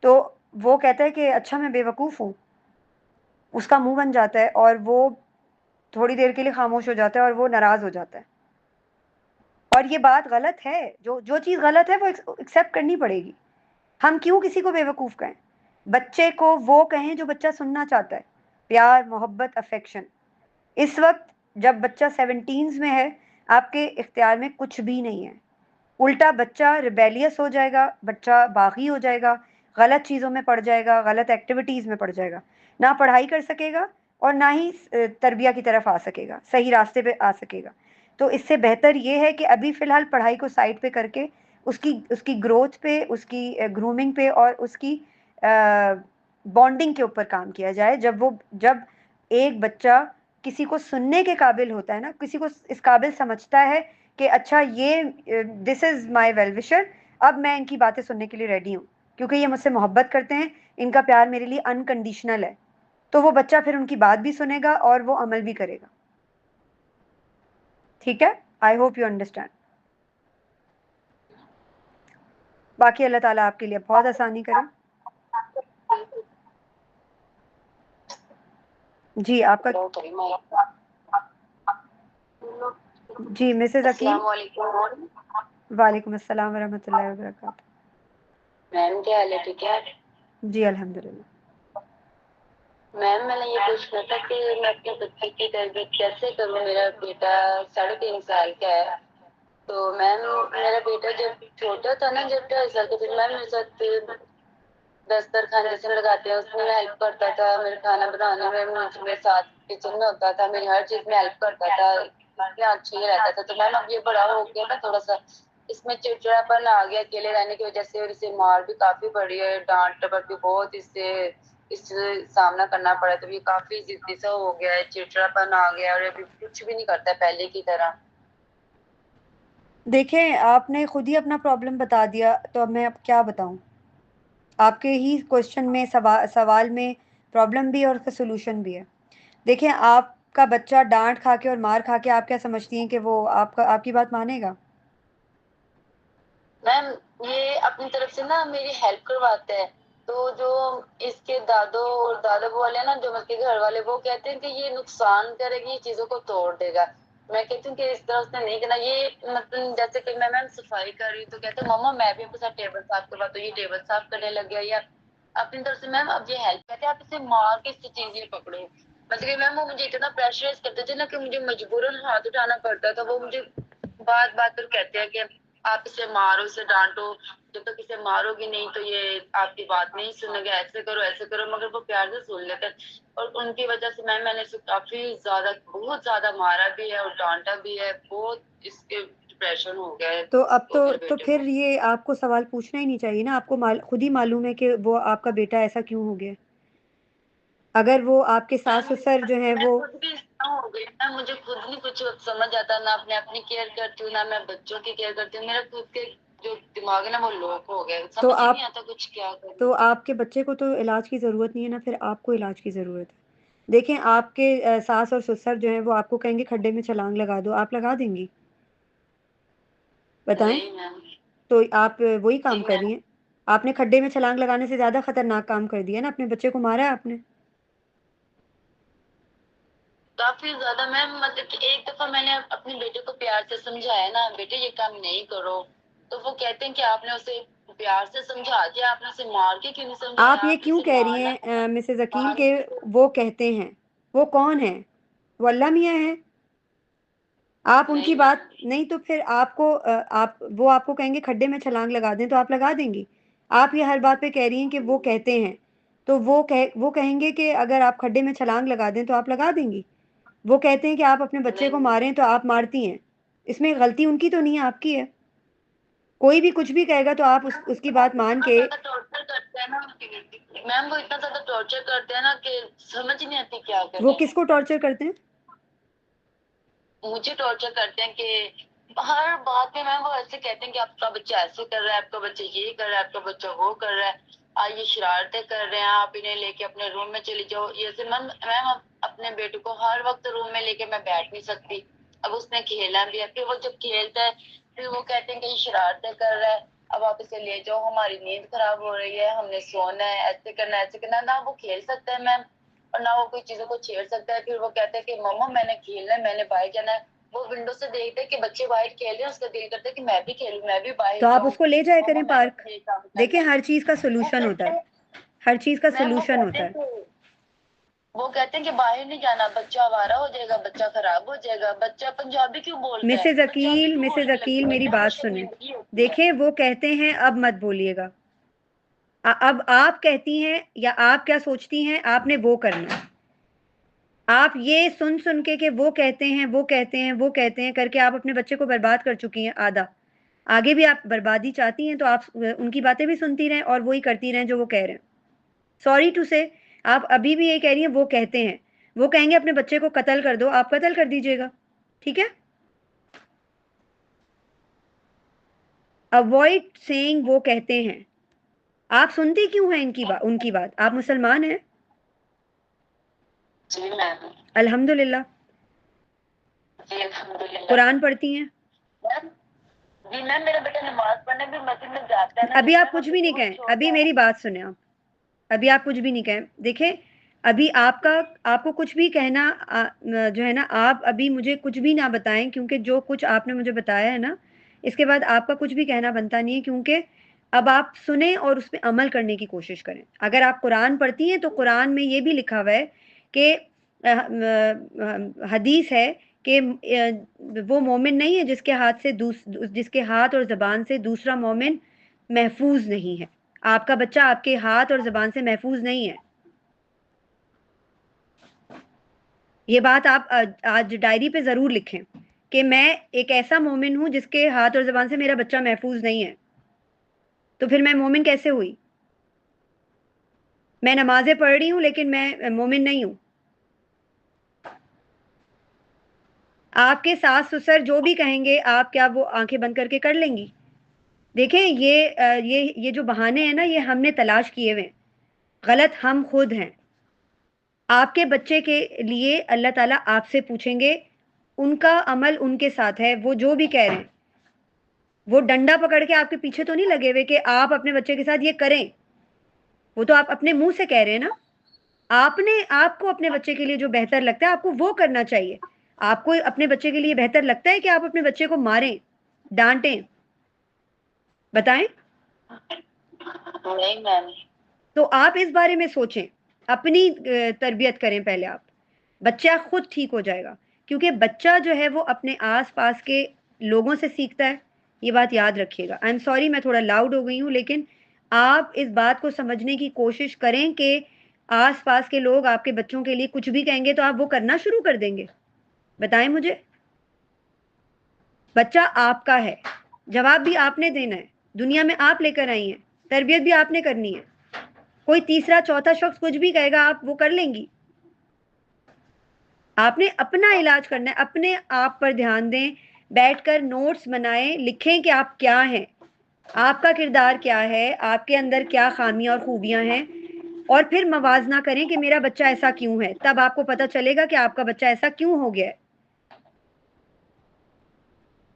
تو وہ کہتا ہے کہ اچھا میں بے وقوف ہوں، اس کا منہ بن جاتا ہے اور وہ تھوڑی دیر کے لیے خاموش ہو جاتا ہے اور وہ ناراض ہو جاتا ہے. اور یہ بات غلط ہے، جو چیز غلط ہے وہ ایکسیپٹ کرنی پڑے گی. ہم کیوں کسی کو بے وقوف کہیں؟ بچے کو وہ کہیں جو بچہ سننا چاہتا ہے، پیار محبت افیکشن. اس وقت جب بچہ 17 میں ہے آپ کے اختیار میں کچھ بھی نہیں ہے. الٹا بچہ ریبیلیس ہو جائے گا، بچہ باغی ہو جائے گا، غلط چیزوں میں پڑ جائے گا، غلط ایکٹیویٹیز میں پڑ جائے گا، نہ پڑھائی کر سکے گا اور نہ ہی تربیہ کی طرف آ سکے گا، صحیح راستے پہ آ سکے گا. تو اس سے بہتر یہ ہے کہ ابھی فی الحال پڑھائی کو سائڈ پہ کر کے اس کی گروتھ پہ، اس کی گرومنگ پہ اور اس کی بانڈنگ کے اوپر کام کیا جائے. جب ایک بچہ کسی کو سننے کے قابل ہوتا ہے نا، کسی کو اس قابل سمجھتا ہے کہ اچھا یہ دس از مائی ویل وشر، اب میں ان کی باتیں سننے کے لیے ریڈی ہوں کیونکہ یہ مجھ سے محبت کرتے ہیں، ان کا پیار میرے لیے انکنڈیشنل ہے، تو وہ بچہ پھر ان کی بات بھی سنے گا اور وہ عمل بھی کرے گا. ٹھیک ہے؟ آئی ہوپ یو انڈرسٹینڈ. باقی اللہ تعالیٰ آپ کے لیے بہت آسانی کرے. جی آپ کا جی مسز عقیل. السلام علیکم وعلیکم السلام ورحمۃ اللہ وبرکاتہ. میم، کیا حال ہے؟ ٹھیک ہے جی الحمد للہ. میم، میں نے یہ پوچھنا تھا کہ میں اپنے بچے کی تربیت کیسے کروں. میرا بیٹا 3.5 سال کا ہے. تو میم میرا بیٹا جب چھوٹا تھا نا، جب 2.5 سال کا تھا، میم میرے ساتھ دسترخوان جیسے لگاتے ہیں اس میں ہیلپ کرتا تھا. میرے کھانا بنانے میں میرے ساتھ کچن میں ہوتا تھا، میری ہر چیز میں ہیلپ کرتا تھا. اتنا اچھا ہی رہتا تھا. تو میم اب یہ بڑا ہو گیا نا تھوڑا سا، اس میں چڑچڑاپن آ گیا اکیلے رہنے کی وجہ سے. اور اسے مار بھی کافی پڑی ہے، ڈانٹ ڈپٹ بھی بہت اس سے سامنا کرنا پڑا. تو یہ کافی ضدی سا ہو گیا ہے، چڑچڑاپن آ گیا اور ابھی کچھ بھی نہیں کرتا پہلے کی طرح. دیکھیں آپ نے خود ہی اپنا پرابلم بتا دیا، تو اب میں اب کیا بتاؤں. آپ کے ہی کوشچن میں سوال میں پرابلم بھی ہے اور اس کا سولوشن بھی ہے. دیکھیں آپ کا بچہ ڈانٹ کھا کے اور مار کھا کے آپ کیا سمجھتی ہیں کہ وہ آپ کی بات مانے گا؟ میم یہ اپنی طرف سے نا میری ہیلپ کرواتا ہے. تو جو اس کے دادو اور دادا والے نا، جو مطلب گھر والے، وہ کہتے ہیں کہ یہ نقصان کرے گی، چیزوں کو توڑ دے گا. میں کہتی ہوں کہ اس طرح اس نے نہیں کرنا. یہ مطلب جیسے کہ میں میم صفائی کر رہی ہوں تو کہتے ہیں مما میں بھی آپ کے ساتھ ٹیبل صاف کروا. تو یہ ٹیبل صاف کرنے لگ گیا. یا اپنی طرف سے میم اب یہ ہیلپ کہتے ہیں آپ اسے مار کے اس سے چیزیں پکڑو. مطلب کہ میم وہ مجھے اتنا پریشرائز کرتے تھے نا کہ مجھے مجبوراً ہاتھ اٹھانا پڑتا تھا. وہ مجھے بات بات پر کہتے ہیں کہ آپ اسے مارو، اسے ڈانٹو. جب تک اسے مارو گی نہیں تو یہ آپ کی بات نہیں سنے گا. ایسے کرو ایسے کرو. مگر وہ پیار سے سن لیتے. اور ان کی وجہ سے میں نے اسے کافی زیادہ، بہت زیادہ مارا بھی ہے اور ڈانٹا بھی ہے. بہت اس کے ڈپریشن ہو گیا ہے. تو اب وہ میرے تو بیٹے پھر کو یہ آپ کو سوال پوچھنا ہی نہیں چاہیے نا. آپ کو خود ہی معلوم ہے کہ وہ آپ کا بیٹا ایسا کیوں ہو گیا. اگر وہ آپ کے ساس سسر جو ہیں میں وہ خود بھی ہو گئی نا، مجھے خود نہیں کچھ سمجھ آتا. نہ اپنی کیئر کرتی ہوں، نہ میں بچوں کی کیئر کرتی ہوں. میرا خود کے جو دماغ ہے نا وہ لوک ہو گیا. تو سمجھ ہی آپ نہیں آتا کچھ کیا کروں. تو آپ کے بچے کو تو علاج کی ضرورت نہیں ہے نا، پھر آپ کو علاج کی ضرورت ہے. دیکھیں آپ کے ساس اور سسر جو ہیں وہ آپ کو کہیں گے کھڈے میں چھلانگ لگا دو، آپ لگا دیں گی؟ بتائیں. نہیں میم. تو آپ وہی جی کام کر میم. رہی ہیں. آپ نے کھڈے میں چھلانگ لگانے سے زیادہ خطرناک کام کر دیا نا. اپنے بچے کو مارا ہے آپ نے. کافی زیادہ میم. مطلب کہ ایک دفعہ میں نے اپنے بیٹے کو پیار سے سمجھایا نا، بیٹے یہ کام نہیں کرو. تو وہ کہتے ہیں کہ آپ نے اسے پیار سے سمجھا دیا، آپ نے اسے مار کے کیوں نہیں آپ سمجھایا. یہ آپ کیوں اسے کہہ رہی مارنا ہیں مسز عقیل مارنا کہ وہ کہتے ہیں؟ وہ کون ہیں؟ وہ اللہ میاں ہیں. آپ ان کی نہیں بات میم. نہیں تو پھر آپ کو وہ آپ کو کہیں گے کھڈے میں چھلانگ لگا دیں تو آپ لگا دیں گی؟ آپ یہ ہر بات پہ کہہ رہی ہیں کہ وہ کہتے ہیں. تو وہ کہیں گے کہ اگر آپ کھڈے میں چھلانگ لگا دیں تو آپ لگا دیں گی. وہ کہتے ہیں کہ آپ اپنے بچے کو نہیں ماریں تو آپ مارتی ہیں. اس میں غلطی ان کی تو نہیں ہے، آپ کی ہے. کوئی بھی کچھ بھی کہے گا تو آپ اس کی بات مان اتنا کے. زیادہ ٹارچر کرتے ہیں نا میم، وہ اتنا زیادہ ٹارچر کرتے ہیں نا کہ سمجھ نہیں آتی کیا وہ کریں. کس کو ٹارچر کرتے ہیں؟ مجھے ٹارچر کرتے ہیں کہ ہر بات میں میم وہ ایسے کہتے ہیں کہ آپ کا بچہ ایسے کر رہا ہے، آپ کا بچہ یہ کر رہا ہے، آپ کا بچہ وہ کر رہا ہے. یہ شرارتیں کر رہے ہیں، آپ انہیں لے کے اپنے روم میں چلی جاؤ. یہ میم اپنے بیٹے کو ہر وقت روم میں لے کے میں بیٹھ نہیں سکتی. اب اس نے کھیلا بھی ہے، پھر وہ جب کھیلتا ہے پھر وہ کہتے ہیں کہ یہ شرارتیں کر رہا ہے، اب آپ اسے لے جاؤ، ہماری نیند خراب ہو رہی ہے، ہم نے سونا ہے، ایسے کرنا ایسے کرنا. نہ وہ کھیل سکتا ہے میم اور نہ وہ کوئی چیزوں کو چھیڑ سکتا ہے. پھر وہ کہتا ہے کہ مما میں نے کھیلنا ہے، میں نے باہر جانا ہے. وہ ونڈو سے دیکھتا ہے کہ بچے باہر کھیل رہے ہیں، اس کا دل کرتا ہے کہ میں بھی کھیلوں، میں بھی باہر تو آپ جاؤں. اس کو لے جایا مما کریں میں نے پارک. یہ کام دیکھیں کرنا ہے. ہر چیز کا وہ سولوشن ہوتا کہتے ہے. ہیں ہر چیز کا میم، سولوشن ہوتا ہے. وہ کہتے ہیں کہ باہر نہیں جانا، بچہ آوارہ ہو جائے گا، بچہ خراب ہو جائے گا. بچہ پنجابی کیوں بولتا ہے، پنجابی کیوں مسز بولنے لگتی عقیل ہے میری میم، وہ بات سنیں. شرمندگی ہوتی ہے. دیکھیں وہ کہتے ہیں، اب مت بولیے گا. اب آپ کہتی ہیں یا آپ کیا سوچتی ہیں آپ نے وہ کرنا. آپ یہ سن کے کہ وہ کہتے ہیں وہ کہتے ہیں وہ کہتے ہیں کر کے آپ اپنے بچے کو برباد کر چکی ہیں آدھا. آگے بھی آپ بربادی چاہتی ہیں تو آپ ان کی باتیں بھی سنتی رہیں اور وہی کرتی رہیں جو وہ کہہ رہے ہیں. سوری ٹو سے آپ ابھی بھی یہ کہہ رہی ہیں وہ کہتے ہیں. وہ کہیں گے اپنے بچے کو قتل کر دو، آپ قتل کر دیجیے گا. ٹھیک ہے؟ اوائڈ سیئنگ وہ کہتے ہیں. آپ سنتی کیوں ہیں ان کی بات؟ آپ مسلمان ہیں؟ جی میم. الحمدللہ. جی الحمدللہ. قرآن پڑھتی ہیں؟ جی میم میرا بیٹا نماز پڑھنے بھی مسجد میں جاتا ہے نا. ابھی آپ کچھ بھی نہیں کہیں, ابھی میری بات سنیں آپ, ابھی آپ کچھ بھی نہیں کہیں. دیکھیں ابھی آپ کو کچھ بھی کہنا جو ہے نا, آپ ابھی مجھے کچھ بھی نہ بتائیں, کیونکہ جو کچھ آپ نے مجھے بتایا ہے نا, اس کے بعد آپ کا کچھ بھی کہنا بنتا نہیں ہے, کیونکہ اب آپ سنیں اور اس پہ عمل کرنے کی کوشش کریں. اگر آپ قرآن پڑھتی ہیں تو قرآن میں یہ بھی لکھا ہوا ہے کہ حدیث ہے کہ وہ مومن نہیں ہے جس کے ہاتھ اور زبان سے دوسرا مومن محفوظ نہیں ہے. آپ کا بچہ آپ کے ہاتھ اور زبان سے محفوظ نہیں ہے. یہ بات آپ آج ڈائری پہ ضرور لکھیں کہ میں ایک ایسا مومن ہوں جس کے ہاتھ اور زبان سے میرا بچہ محفوظ نہیں ہے. تو پھر میں مومن کیسے ہوئی؟ میں نمازیں پڑھ رہی ہوں لیکن میں مومن نہیں ہوں. آپ کے ساس سسر جو بھی کہیں گے, آپ کیا وہ آنکھیں بند کر کے کر لیں گی؟ دیکھیں یہ جو بہانے ہیں نا, یہ ہم نے تلاش کیے ہوئے, غلط ہم خود ہیں. آپ کے بچے کے لیے اللہ تعالیٰ آپ سے پوچھیں گے, ان کا عمل ان کے ساتھ ہے, وہ جو بھی کہہ رہے ہیں, وہ ڈنڈا پکڑ کے آپ کے پیچھے تو نہیں لگے ہوئے کہ آپ اپنے بچے کے ساتھ یہ کریں. وہ تو آپ اپنے منہ سے کہہ رہے ہیں نا. آپ کو اپنے بچے کے لیے جو بہتر لگتا ہے آپ کو وہ کرنا چاہیے. آپ کو اپنے بچے کے لیے بہتر لگتا ہے کہ آپ اپنے بچے کو ماریں, ڈانٹیں؟ بتائیں. نہیں میم. تو آپ اس بارے میں سوچیں, اپنی تربیت کریں پہلے آپ. بچہ خود ٹھیک ہو جائے گا, کیونکہ بچہ جو ہے وہ اپنے آس پاس کے لوگوں سے سیکھتا ہے. یہ بات یاد رکھیے گا. آئی ایم سوری میں تھوڑا لاؤڈ ہو گئی ہوں, لیکن آپ اس بات کو سمجھنے کی کوشش کریں کہ آس پاس کے لوگ آپ کے بچوں کے لیے کچھ بھی کہیں گے تو آپ وہ کرنا شروع کر دیں گے. بتائیں مجھے. بچہ آپ کا ہے, جواب بھی آپ نے دینا ہے, دنیا میں آپ لے کر آئی ہیں, تربیت بھی آپ نے کرنی ہے. کوئی تیسرا چوتھا شخص کچھ بھی کہے گا آپ وہ کر لیں گی؟ آپ نے اپنا علاج کرنا ہے, اپنے آپ پر دھیان دیں, بیٹھ کر نوٹس بنائیں, لکھیں کہ آپ کیا ہیں, آپ کا کردار کیا ہے, آپ کے اندر کیا خامیاں اور خوبیاں ہیں, اور پھر موازنہ کریں کہ میرا بچہ ایسا کیوں ہے. تب آپ کو پتا چلے گا کہ آپ کا بچہ ایسا کیوں ہو گیا ہے.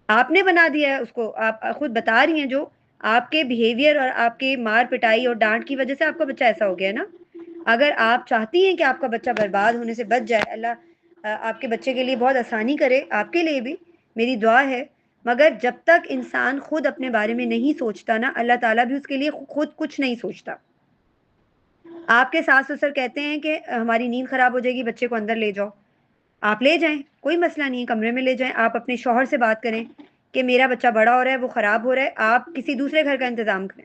آپ نے بنا دیا ہے اس کو, آپ خود بتا رہی ہیں جو آپ کے بیہیویئر اور آپ کے مار پٹائی اور ڈانٹ کی وجہ سے آپ کا بچہ ایسا ہو گیا ہے نا. اگر آپ چاہتی ہیں کہ آپ کا بچہ برباد ہونے سے بچ جائے, اللہ آپ کے بچے کے لیے بہت آسانی کرے, آپ کے لیے بھی میری دعا ہے. مگر جب تک انسان خود اپنے بارے میں نہیں سوچتا نا, اللہ تعالیٰ بھی اس کے لیے خود کچھ نہیں سوچتا. آپ کے ساس سسر کہتے ہیں کہ ہماری نیند خراب ہو جائے گی, بچے کو اندر لے جاؤ. آپ لے جائیں, کوئی مسئلہ نہیں ہے, کمرے میں لے جائیں. آپ اپنے شوہر سے بات کریں کہ میرا بچہ بڑا ہو رہا ہے, وہ خراب ہو رہا ہے, آپ کسی دوسرے گھر کا انتظام کریں.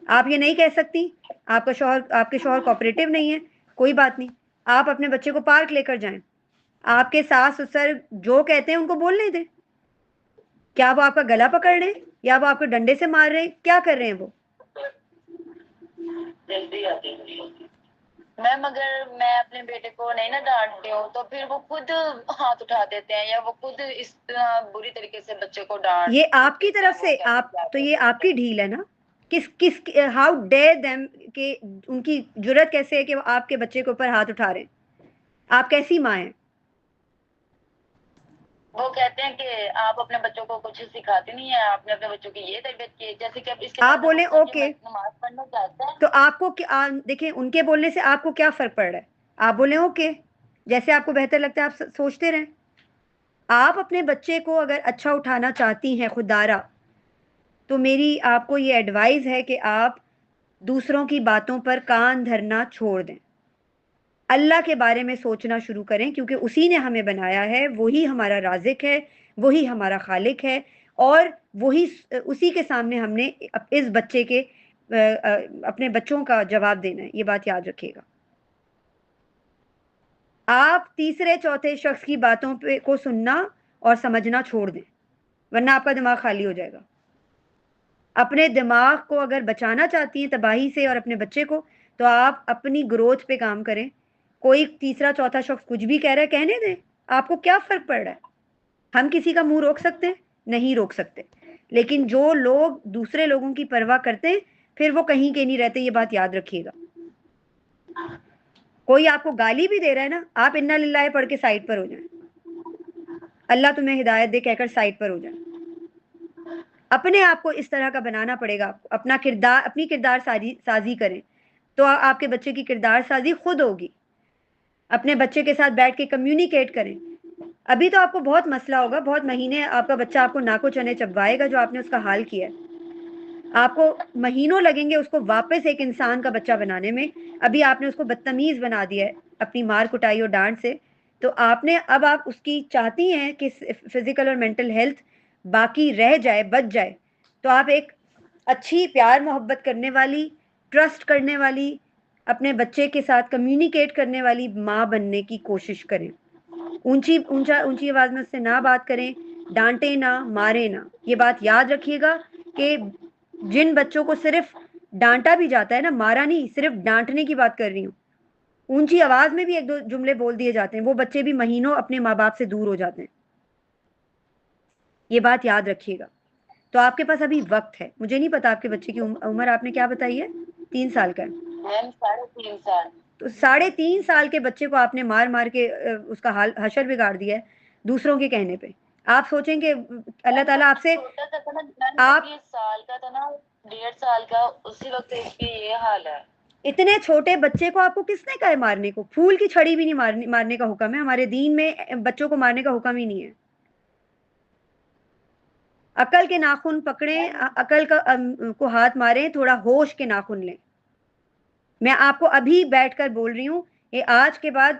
آپ یہ نہیں کہہ سکتی, آپ کے شوہر کوآپریٹو نہیں ہے, کوئی بات نہیں, آپ اپنے بچے کو پارک لے کر جائیں. آپ کے ساس سسر جو کہتے ہیں ان کو بولنے دیں. کیا وہ آپ کا گلا پکڑ رہے ہیں, یا وہ آپ کو ڈنڈے سے مار رہے ہیں, کیا کر رہے ہیں وہ؟ جلدی آتی میم. اگر میں اپنے بیٹے کو نہیں نا ڈانٹتی ہوں تو پھر وہ خود ہاتھ اٹھا دیتے ہیں, یا وہ خود اس طرح بری طریقے سے بچے کو ڈانٹ. یہ آپ کی طرف سے, تو یہ آپ کی ڈھیل ہے نا. ہاؤ ڈیئر دیم, کہ ان کی جرت کیسے ہے کہ وہ آپ کے بچے کے اوپر ہاتھ اٹھا رہے ہیں؟ آپ کیسی ماں ہیں؟ وہ کہتے ہیں کہ آپ اپنے بچوں کو کچھ سکھاتی نہیں ہے, آپ نے اپنے بچوں کی یہ تربیت کی, جیسے کہ اب اس کے آپ بعد بولیں اوکے, نماز پڑھنے جاتا ہے. تو آپ کو دیکھیں ان کے بولنے سے آپ کو کیا فرق پڑ رہا ہے. آپ بولیں اوکے, جیسے آپ کو بہتر لگتا ہے آپ سوچتے رہیں. آپ اپنے بچے کو اگر اچھا اٹھانا چاہتی ہیں خوددارا, تو میری آپ کو یہ ایڈوائز ہے کہ آپ دوسروں کی باتوں پر کان دھرنا چھوڑ دیں, اللہ کے بارے میں سوچنا شروع کریں, کیونکہ اسی نے ہمیں بنایا ہے, وہی ہمارا رازق ہے, وہی ہمارا خالق ہے, اور وہی اسی کے سامنے ہم نے اس بچے کے اپنے بچوں کا جواب دینا ہے. یہ بات یاد رکھیے گا. آپ تیسرے چوتھے شخص کی باتوں کو سننا اور سمجھنا چھوڑ دیں, ورنہ آپ کا دماغ خالی ہو جائے گا. اپنے دماغ کو اگر بچانا چاہتی ہیں تباہی سے اور اپنے بچے کو, تو آپ اپنی گروتھ پہ کام کریں. کوئی تیسرا چوتھا شخص کچھ بھی کہہ رہا ہے, کہنے دیں. آپ کو کیا فرق پڑ رہا ہے؟ ہم کسی کا منہ روک سکتے ہیں؟ نہیں روک سکتے. لیکن جو لوگ دوسرے لوگوں کی پرواہ کرتے ہیں پھر وہ کہیں کے نہیں رہتے، یہ بات یاد رکھیے گا. کوئی آپ کو گالی بھی دے رہا ہے نا، آپ انا للہ پڑھ کے سائڈ پر ہو جائیں، اللہ تمہیں ہدایت دے کہہ کر سائڈ پر ہو جائیں. اپنے آپ کو اس طرح کا بنانا پڑے گا، اپنا کردار، اپنی کردار سازی کریں تو آپ کے بچے کی کردار سازی خود ہوگی. اپنے بچے کے ساتھ بیٹھ کے کمیونیکیٹ کریں. ابھی تو آپ کو بہت مسئلہ ہوگا، بہت مہینے آپ کا بچہ آپ کو ناکو چنے چبوائے گا جو آپ نے اس کا حال کیا ہے. آپ کو مہینوں لگیں گے اس کو واپس ایک انسان کا بچہ بنانے میں. ابھی آپ نے اس کو بدتمیز بنا دیا ہے اپنی مار کٹائی اور ڈانٹ سے. تو آپ نے اب آپ اس کی چاہتی ہیں کہ فزیکل اور مینٹل ہیلتھ باقی رہ جائے، بچ جائے، تو آپ ایک اچھی پیار محبت کرنے والی، ٹرسٹ کرنے والی، اپنے بچے کے ساتھ کمیونیکیٹ کرنے والی ماں بننے کی کوشش کریں. اونچی آواز میں اس سے نہ بات کریں، ڈانٹیں نہ، ماریں نہ. یہ بات یاد رکھیے گا کہ جن بچوں کو صرف ڈانٹا بھی جاتا ہے نا، مارا نہیں، صرف ڈانٹنے کی بات کر رہی ہوں، اونچی آواز میں بھی ایک دو جملے بول دیے جاتے ہیں، وہ بچے بھی مہینوں اپنے ماں باپ سے دور ہو جاتے ہیں. یہ بات یاد رکھیے گا. تو آپ کے پاس ابھی وقت ہے. مجھے نہیں پتا آپ کے بچے کی عمر آپ نے کیا بتائی ہے؟ 3 سال کا ہے. میم 3.5 سال. تو 3.5 سال کے بچے کو آپ نے مار مار کے اس کا حال حشر بگاڑ دیا ہے دوسروں کے کہنے پہ. آپ سوچیں کہ اللہ تعالیٰ آپ سے، چھوٹا سا تھا نا، آپ 1 سال کا تھا نا، 1.5 سال کا، اسی وقت اس کی یہ حال ہے. اتنے چھوٹے بچے کو آپ کو کس نے کہا ہے مارنے کو؟ پھول کی چھڑی بھی نہیں مارنے کا حکم ہے ہمارے دین میں، بچوں کو مارنے کا حکم ہی نہیں ہے. عقل کے ناخن پکڑیں، عقل کو ہاتھ ماریں، تھوڑا ہوش کے ناخن لیں. میں آپ کو ابھی بیٹھ کر بول رہی ہوں کہ آج کے بعد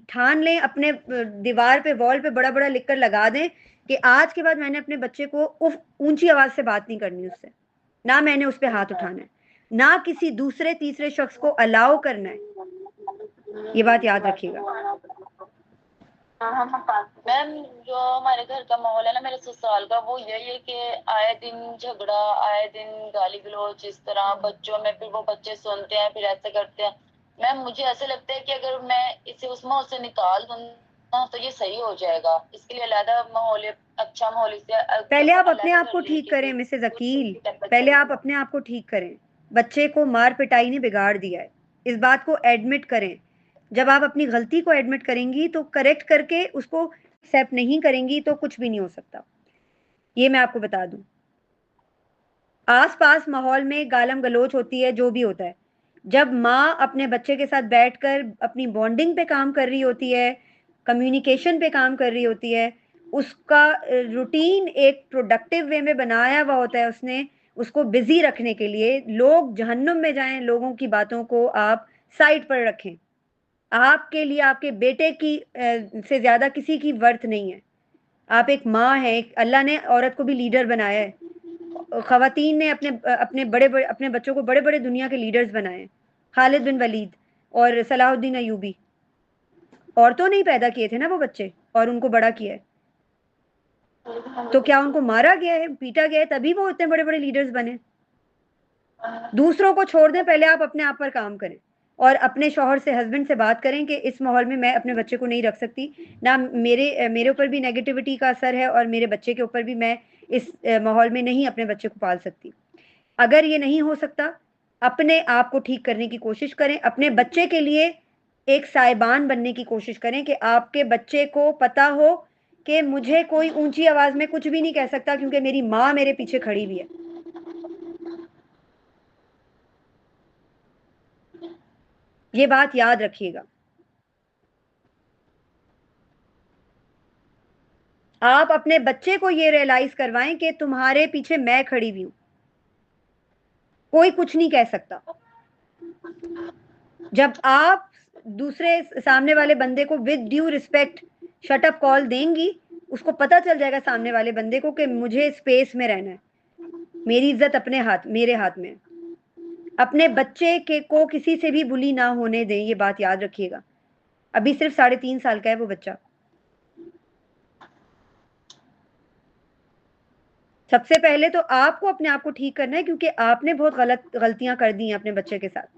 ٹھان لیں، اپنے دیوار پہ، وال پہ بڑا بڑا لکھ کر لگا دیں کہ آج کے بعد میں نے اپنے بچے کو اونچی آواز سے بات نہیں کرنی اس سے، نہ میں نے اس پہ ہاتھ اٹھانا ہے، نہ کسی دوسرے تیسرے شخص کو الاؤ کرنا ہے. یہ بات یاد رکھیے گا. میم جو ہمارے گھر کا ماحول ہے نا میرے سسرال کا، وہ یہی ہے کہ آئے دن جھگڑا، آئے دن گالی گلوچ، اس طرح بچوں میں، پھر وہ بچے سنتے ہیں، پھر ایسے کرتے ہیں. میم مجھے ایسے لگتا ہے کہ اگر میں اسے اس ماحول سے نکال دوں تو یہ صحیح ہو جائے گا. اس کے لیے علیحدہ ماحول، اچھا ماحول، اس سے پہلے آپ اپنے علیحدہ آپ کر کو لے ٹھیک کہ کریں مسز عقیل، پہلے آپ اپنے آپ کو ٹھیک کریں. بچے کو مار پٹائی نے بگاڑ دیا ہے، اس بات کو ایڈمٹ کریں. جب آپ اپنی غلطی کو ایڈمٹ کریں گی تو کریکٹ کر کے اس کو ایکسیپٹ نہیں کریں گی تو کچھ بھی نہیں ہو سکتا. یہ میں آپ کو بتا دوں. آس پاس ماحول میں گالم گلوچ ہوتی ہے، جو بھی ہوتا ہے، جب ماں اپنے بچے کے ساتھ بیٹھ کر اپنی بانڈنگ پہ کام کر رہی ہوتی ہے، کمیونیکیشن پہ کام کر رہی ہوتی ہے، اس کا روٹین ایک پروڈکٹیو وے میں بنایا ہوا ہوتا ہے اس نے، اس کو بزی رکھنے کے لیے. لوگ جہنم میں جائیں، لوگوں کی باتوں کو آپ سائڈ پر رکھیں. آپ کے لیے آپ کے بیٹے کی سے زیادہ کسی کی ورتھ نہیں ہے. آپ ایک ماں ہیں، اللہ نے عورت کو بھی لیڈر بنایا ہے. خواتین نے اپنے بڑے بڑے اپنے بچوں کو بڑے بڑے دنیا کے لیڈرز بنائے ہیں. خالد بن ولید اور صلاح الدین ایوبی، عورتوں نے ہی پیدا کیے تھے نا وہ بچے، اور ان کو بڑا کیا ہے. تو کیا ان کو مارا گیا ہے، پیٹا گیا ہے تبھی وہ اتنے بڑے بڑے لیڈرز بنے؟ دوسروں کو چھوڑ دیں، پہلے آپ اپنے آپ پر کام کریں. اور اپنے شوہر سے، ہسبینڈ سے بات کریں کہ اس ماحول میں میں اپنے بچے کو نہیں رکھ سکتی، نہ میرے اوپر بھی نیگیٹیوٹی کا اثر ہے، اور میرے بچے کے اوپر بھی میں اس ماحول میں نہیں اپنے بچے کو پال سکتی. اگر یہ نہیں ہو سکتا، اپنے آپ کو ٹھیک کرنے کی کوشش کریں. اپنے بچے کے لیے ایک سائبان بننے کی کوشش کریں کہ آپ کے بچے کو پتا ہو کہ مجھے کوئی اونچی آواز میں کچھ بھی نہیں کہہ سکتا کیونکہ میری ماں میرے پیچھے کھڑی ہوئی ہے. یہ بات یاد رکھیے گا. آپ اپنے بچے کو یہ ریئلائز کروائیں کہ تمہارے پیچھے میں کھڑی ہوئی ہوں، کوئی کچھ نہیں کہہ سکتا. جب آپ دوسرے سامنے والے بندے کو with due respect shut up call دیں گی، اس کو پتا چل جائے گا سامنے والے بندے کو کہ مجھے اسپیس میں رہنا ہے، میری عزت اپنے ہاتھ، میرے ہاتھ میں. اپنے بچے کو کسی سے بھی بلی نہ ہونے دیں، یہ بات یاد رکھیے گا. ابھی صرف 3.5 سال کا ہے وہ بچہ. سب سے پہلے تو آپ کو اپنے آپ کو ٹھیک کرنا ہے، کیونکہ آپ نے بہت غلطیاں کر دی ہیں اپنے بچے کے ساتھ.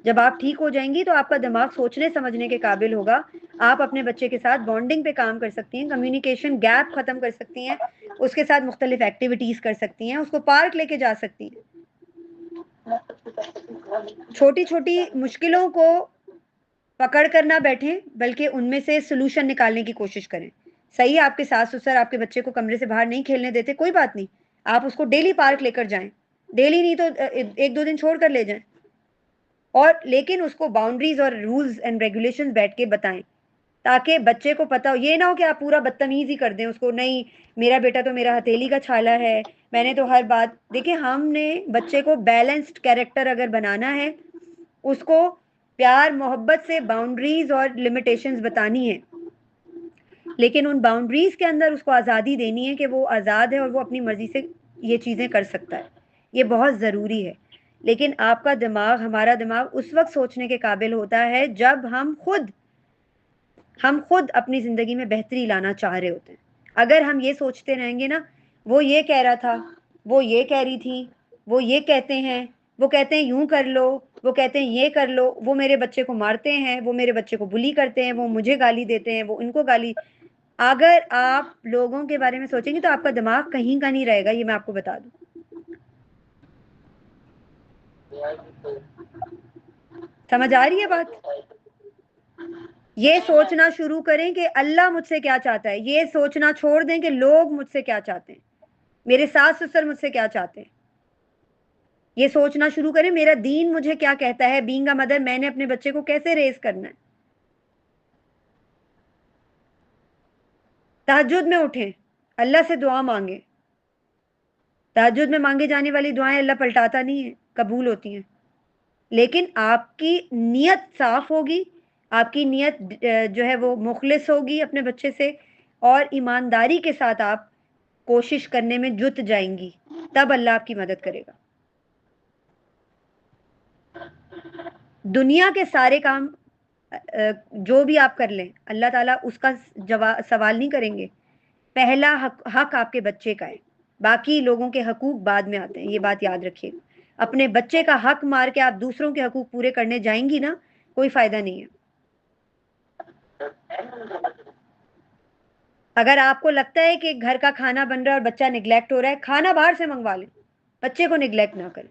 جب آپ ٹھیک ہو جائیں گی تو آپ کا دماغ سوچنے سمجھنے کے قابل ہوگا. آپ اپنے بچے کے ساتھ بانڈنگ پہ کام کر سکتی ہیں، کمیونیکیشن گیپ ختم کر سکتی ہیں، اس کے ساتھ مختلف ایکٹیویٹیز کر سکتی ہیں، اس کو پارک لے کے جا سکتی ہیں. چھوٹی چھوٹی مشکلوں کو پکڑ کر نہ بیٹھیں بلکہ ان میں سے سلوشن نکالنے کی کوشش کریں. صحیح ہے آپ کے ساس سسر آپ کے بچے کو کمرے سے باہر نہیں کھیلنے دیتے, کوئی بات نہیں, آپ اس کو ڈیلی پارک لے کر جائیں, ڈیلی نہیں تو ایک دو دن چھوڑ کر لے جائیں, اور لیکن اس کو باؤنڈریز اور رولز اینڈ ریگولیشن بیٹھ کے بتائیں تاکہ بچے کو پتا ہو. یہ نہ ہو کہ آپ پورا بدتمیز ہی کر دیں اس کو, نہیں میرا بیٹا تو میرا ہتھیلی کا چھالا ہے, میں نے تو ہر بات. دیکھیں ہم نے بچے کو بیلنسڈ کیریکٹر اگر بنانا ہے, اس کو پیار محبت سے باؤنڈریز اور لمیٹیشنز بتانی ہے, لیکن ان باؤنڈریز کے اندر اس کو آزادی دینی ہے کہ وہ آزاد ہے اور وہ اپنی مرضی سے یہ چیزیں کر سکتا ہے. یہ بہت ضروری ہے. لیکن آپ کا دماغ, ہمارا دماغ اس وقت سوچنے کے قابل ہوتا ہے جب ہم خود اپنی زندگی میں بہتری لانا چاہ رہے ہوتے ہیں. اگر ہم یہ سوچتے رہیں گے نا, وہ یہ کہہ رہا تھا, وہ یہ کہہ رہی تھی, وہ یہ کہتے ہیں, وہ کہتے ہیں یوں کر لو, وہ کہتے ہیں یہ کر لو, وہ میرے بچے کو مارتے ہیں, وہ میرے بچے کو بلی کرتے ہیں, وہ مجھے گالی دیتے ہیں, وہ ان کو گالی. اگر آپ لوگوں کے بارے میں سوچیں گے تو آپ کا دماغ کہیں کا نہیں رہے گا, یہ میں آپ کو بتا دوں. سمجھ آ رہی ہے بات؟ یہ سوچنا شروع کریں کہ اللہ مجھ سے کیا چاہتا ہے, یہ سوچنا چھوڑ دیں کہ لوگ مجھ سے کیا چاہتے ہیں, میرے ساس سسر مجھ سے کیا چاہتے ہیں. یہ سوچنا شروع کریں میرا دین مجھے کیا کہتا ہے, بینگ اے مدر میں نے اپنے بچے کو کیسے ریز کرنا ہے. تہجد میں اٹھیں, اللہ سے دعا مانگیں. تہجد میں مانگے جانے والی دعائیں اللہ پلٹاتا نہیں ہے, قبول ہوتی ہیں. لیکن آپ کی نیت صاف ہوگی, آپ کی نیت جو ہے وہ مخلص ہوگی اپنے بچے سے, اور ایمانداری کے ساتھ آپ کوشش کرنے میں جت جائیں گی, تب اللہ آپ کی مدد کرے گا. دنیا کے سارے کام جو بھی آپ کر لیں اللہ تعالیٰ اس کا سوال نہیں کریں گے. پہلا حق آپ کے بچے کا ہے, باقی لوگوں کے حقوق بعد میں آتے ہیں, یہ بات یاد رکھیے گا. اپنے بچے کا حق مار کے آپ دوسروں کے حقوق پورے کرنے جائیں گی نا, کوئی فائدہ نہیں ہے. اگر آپ کو لگتا ہے کہ گھر کا کھانا بن رہا ہے اور بچہ نگلیکٹ ہو رہا ہے, کھانا باہر سے منگوا لیں, بچے کو نگلیکٹ نہ کریں.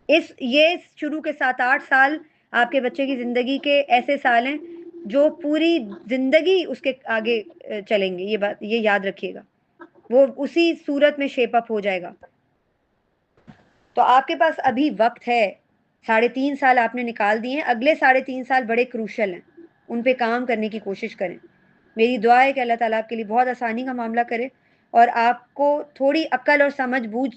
یہ شروع کے 7-8 سال آپ کے بچے کی زندگی کے ایسے سال ہیں جو پوری زندگی اس کے آگے چلیں گے, یہ بات یہ یاد رکھیے گا. وہ اسی صورت میں شیپ اپ ہو جائے گا. تو آپ کے پاس ابھی وقت ہے, 3.5 سال آپ نے نکال دیے ہیں, اگلے 3.5 سال بڑے کروشل ہیں, ان پہ کام کرنے کی کوشش کریں. میری دعا ہے کہ اللہ تعالیٰ آپ کے لیے بہت آسانی کا معاملہ کرے اور آپ کو تھوڑی عقل اور سمجھ بوجھ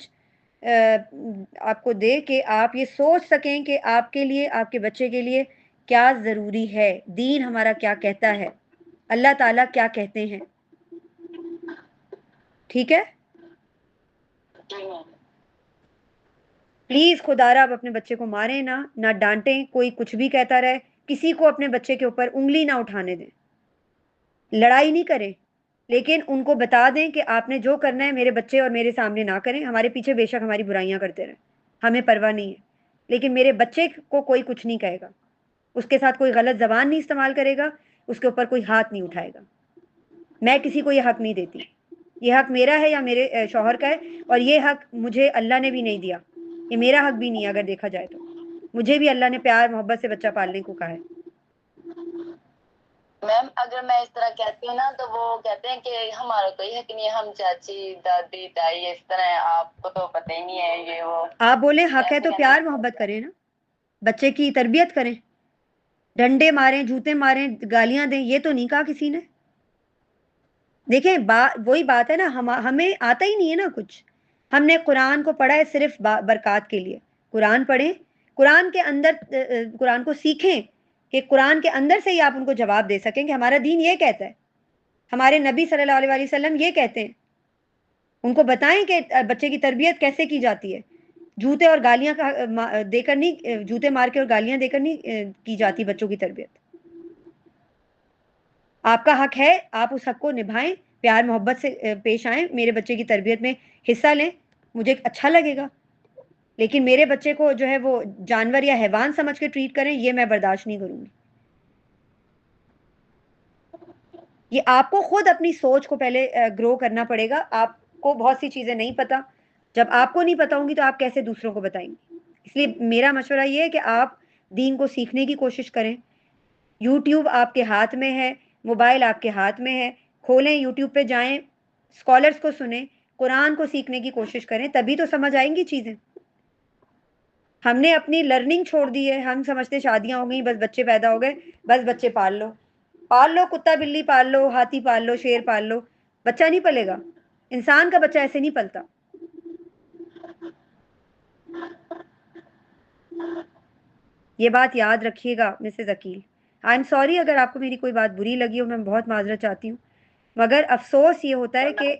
آپ کو دے کہ آپ یہ سوچ سکیں کہ آپ کے لیے, آپ کے بچے کے لیے کیا ضروری ہے, دین ہمارا کیا کہتا ہے, اللہ تعالیٰ کیا کہتے ہیں. ٹھیک ہے, پلیز خدا را آپ اپنے بچے کو ماریں نہ ڈانٹیں, کوئی کچھ بھی کہتا رہے, کسی کو اپنے بچے کے اوپر انگلی نہ اٹھانے دیں. لڑائی نہیں کریں, لیکن ان کو بتا دیں کہ آپ نے جو کرنا ہے میرے بچے اور میرے سامنے نہ کریں. ہمارے پیچھے بے شک ہماری برائیاں کرتے رہیں, ہمیں پرواہ نہیں ہے, لیکن میرے بچے کو کوئی کچھ نہیں کہے گا, اس کے ساتھ کوئی غلط زبان نہیں استعمال کرے گا, اس کے اوپر کوئی ہاتھ نہیں اٹھائے گا. میں کسی کو یہ حق نہیں دیتی, یہ حق میرا ہے یا میرے شوہر کا ہے, اور یہ حق مجھے اللہ نے بھی نہیں دیا, یہ میرا حق بھی نہیں ہے. اگر دیکھا جائے تو مجھے بھی اللہ نے پیار محبت سے بچہ پالنے کو کہا ہے. میم اگر میں اس طرح کہتی ہوں نا تو وہ کہتے ہیں کہ ہمارا کوئی حق نہیں ہے, ہم چاچی دادی تائی اس طرح, آپ کو تو پتہ ہی نہیں ہے یہ وہ. آپ بولیں حق ہے تو پیار محبت کریں نا, بچے کی تربیت کریں, ڈنڈے ماریں, جوتے ماریں, گالیاں دیں, یہ تو نہیں کہا کسی نے. دیکھیں وہی بات ہے نا, ہمیں آتا ہی نہیں ہے نا کچھ. ہم نے قرآن کو پڑھا ہے صرف برکات کے لیے. قرآن پڑھیں, قرآن کے اندر قرآن کو سیکھیں کہ قرآن کے اندر سے ہی آپ ان کو جواب دے سکیں کہ ہمارا دین یہ کہتا ہے, ہمارے نبی صلی اللہ علیہ وسلم یہ کہتے ہیں. ان کو بتائیں کہ بچے کی تربیت کیسے کی جاتی ہے. جوتے اور گالیاں دے کر نہیں, جوتے مار کے اور گالیاں دے کر نہیں کی جاتی بچوں کی تربیت. آپ کا حق ہے, آپ اس حق کو نبھائیں, پیار محبت سے پیش آئیں, میرے بچے کی تربیت میں حصہ لیں, مجھے اچھا لگے گا. لیکن میرے بچے کو جو ہے وہ جانور یا حیوان سمجھ کے ٹریٹ کریں, یہ میں برداشت نہیں کروں گی. یہ آپ کو خود اپنی سوچ کو پہلے گرو کرنا پڑے گا. آپ کو بہت سی چیزیں نہیں پتا, جب آپ کو نہیں پتہ ہوں گی تو آپ کیسے دوسروں کو بتائیں گے؟ اس لیے میرا مشورہ یہ ہے کہ آپ دین کو سیکھنے کی کوشش کریں. یوٹیوب آپ کے ہاتھ میں ہے، موبائل آپ کے ہاتھ میں ہے، کھولیں یوٹیوب پہ جائیں، اسکالرس کو سنیں، قرآن کو سیکھنے کی کوشش کریں، تبھی تو سمجھ آئیں گی چیزیں. ہم نے اپنی لرننگ چھوڑ دی ہے. ہم سمجھتے شادیاں ہو گئیں، بس بچے پیدا ہو گئے، بس بچے پال لو، کتا بلی پال لو، ہاتھی پال لو، شیر پال لو، بچہ نہیں پلے گا. انسان کا بچہ ایسے نہیں پلتا. یہ بات یاد رکھیے گا Mrs Aqeel. I am sorry اگر آپ کو میری کوئی بات بری لگی ہو، میں بہت معذرت چاہتی ہوں، مگر افسوس یہ ہوتا ہے کہ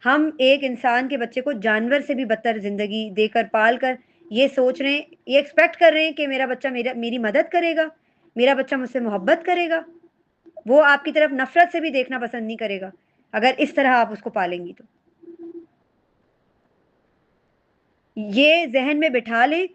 ہم ایک انسان کے بچے کو جانور سے بھی بدتر زندگی دے کر پال کر یہ سوچ رہے ہیں، یہ ایکسپیکٹ کر رہے ہیں کہ میرا بچہ میری مدد کرے گا، میرا بچہ مجھ سے محبت کرے گا. وہ آپ کی طرف نفرت سے بھی دیکھنا پسند نہیں کرے گا اگر اس طرح آپ اس کو پالیں گی. تو یہ ذہن میں بٹھا لیں،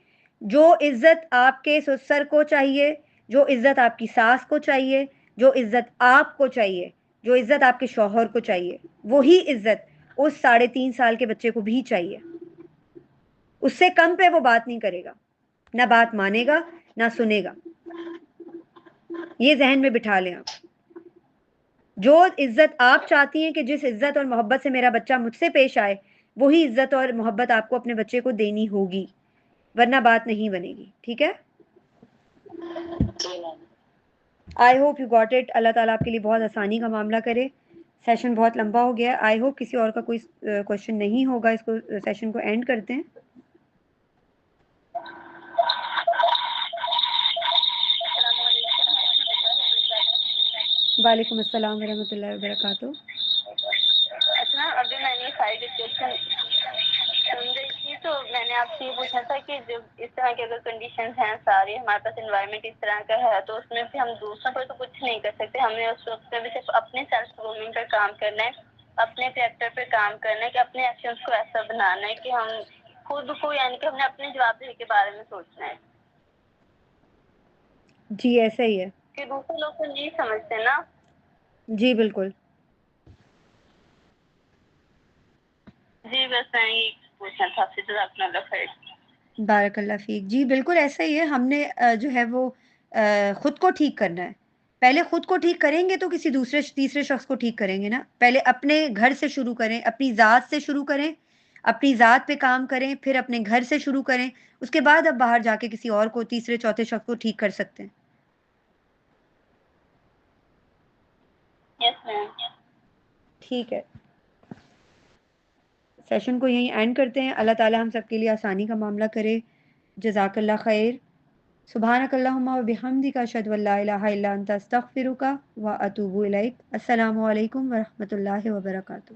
جو عزت آپ کے سسر کو چاہیے، جو عزت آپ کی ساس کو چاہیے، جو عزت آپ کو چاہیے، جو عزت آپ کے شوہر کو چاہیے، وہی عزت اس 3.5 سال کے بچے کو بھی چاہیے. اس سے کم پہ وہ بات نہیں کرے گا، نہ بات مانے گا، نہ سنے گا. یہ ذہن میں بٹھا لیں آپ. جو عزت آپ چاہتی ہیں کہ جس عزت اور محبت سے میرا بچہ مجھ سے پیش آئے، وہی عزت اور محبت آپ کو اپنے بچے کو دینی ہوگی، ورنہ بات نہیں بنے گی. ٹھیک ہے؟ جی ma'am. I hope you got it. اللہ تعالیٰ آپ کے لیے بہت آسانی کا معاملہ کرے. سیشن بہت لمبا ہو گیا ہے. آئی ہوپ کسی اور کا کوئی کوشچن نہیں ہوگا. اس کو سیشن کو اینڈ کرتے ہیں. وعلیکم السلام ورحمۃ اللہ وبرکاتہ. اچھا، ابھی میں نے ساری ڈسکشن سن رہی تھی تو میں نے آپ سے یہ پوچھا تھا کہ جب اس طرح کے اگر کنڈیشنز ہیں ساری، ہمارے پاس انوائرمنٹ اس طرح کا ہے، تو اس میں بھی ہم دوسروں پر تو کچھ نہیں کر سکتے. ہم نے اس وقت بھی صرف اپنے سیلف گرومنگ پر کام کرنا ہے، اپنے کریکٹر پہ کام کرنا ہے، کہ اپنے ایکشنز کو ایسا بنانا ہے کہ ہم خود کو، یعنی کہ ہم نے اپنے جوابدہی کے بارے میں سوچنا ہے. جی ایسا ہی ہے. کہ دوسرے لوگ تو نہیں سمجھتے نا. جی بالکل. جی بس میں یہ پوچھنا تھا آپ سے. جزاک اللہ خیر. بارک اللہ فیک. جی بالکل ایسا ہی ہے. ہم نے جو ہے وہ خود کو ٹھیک کرنا ہے. پہلے خود کو ٹھیک کریں گے تو کسی تیسرے شخص کو ٹھیک کریں گے نا. پہلے اپنے گھر سے شروع کریں، اپنی ذات سے شروع کریں، اپنی ذات پہ کام کریں، پھر اپنے گھر سے شروع کریں. اس کے بعد اب باہر جا کے کسی اور کو، تیسرے چوتھے شخص کو ٹھیک کر سکتے ہیں. یس میم. ٹھیک ہے، سیشن کو یہیں اینڈ کرتے ہیں. اللہ تعالی ہم سب کے لیے آسانی کا معاملہ کرے. جزاک اللہ خیر. سبحانک اللہم و بحمدک، اشہد ان لا الہ الا انت، استغفرک و اتوب الیک. السلام علیکم ورحمۃ اللہ وبرکاتہ.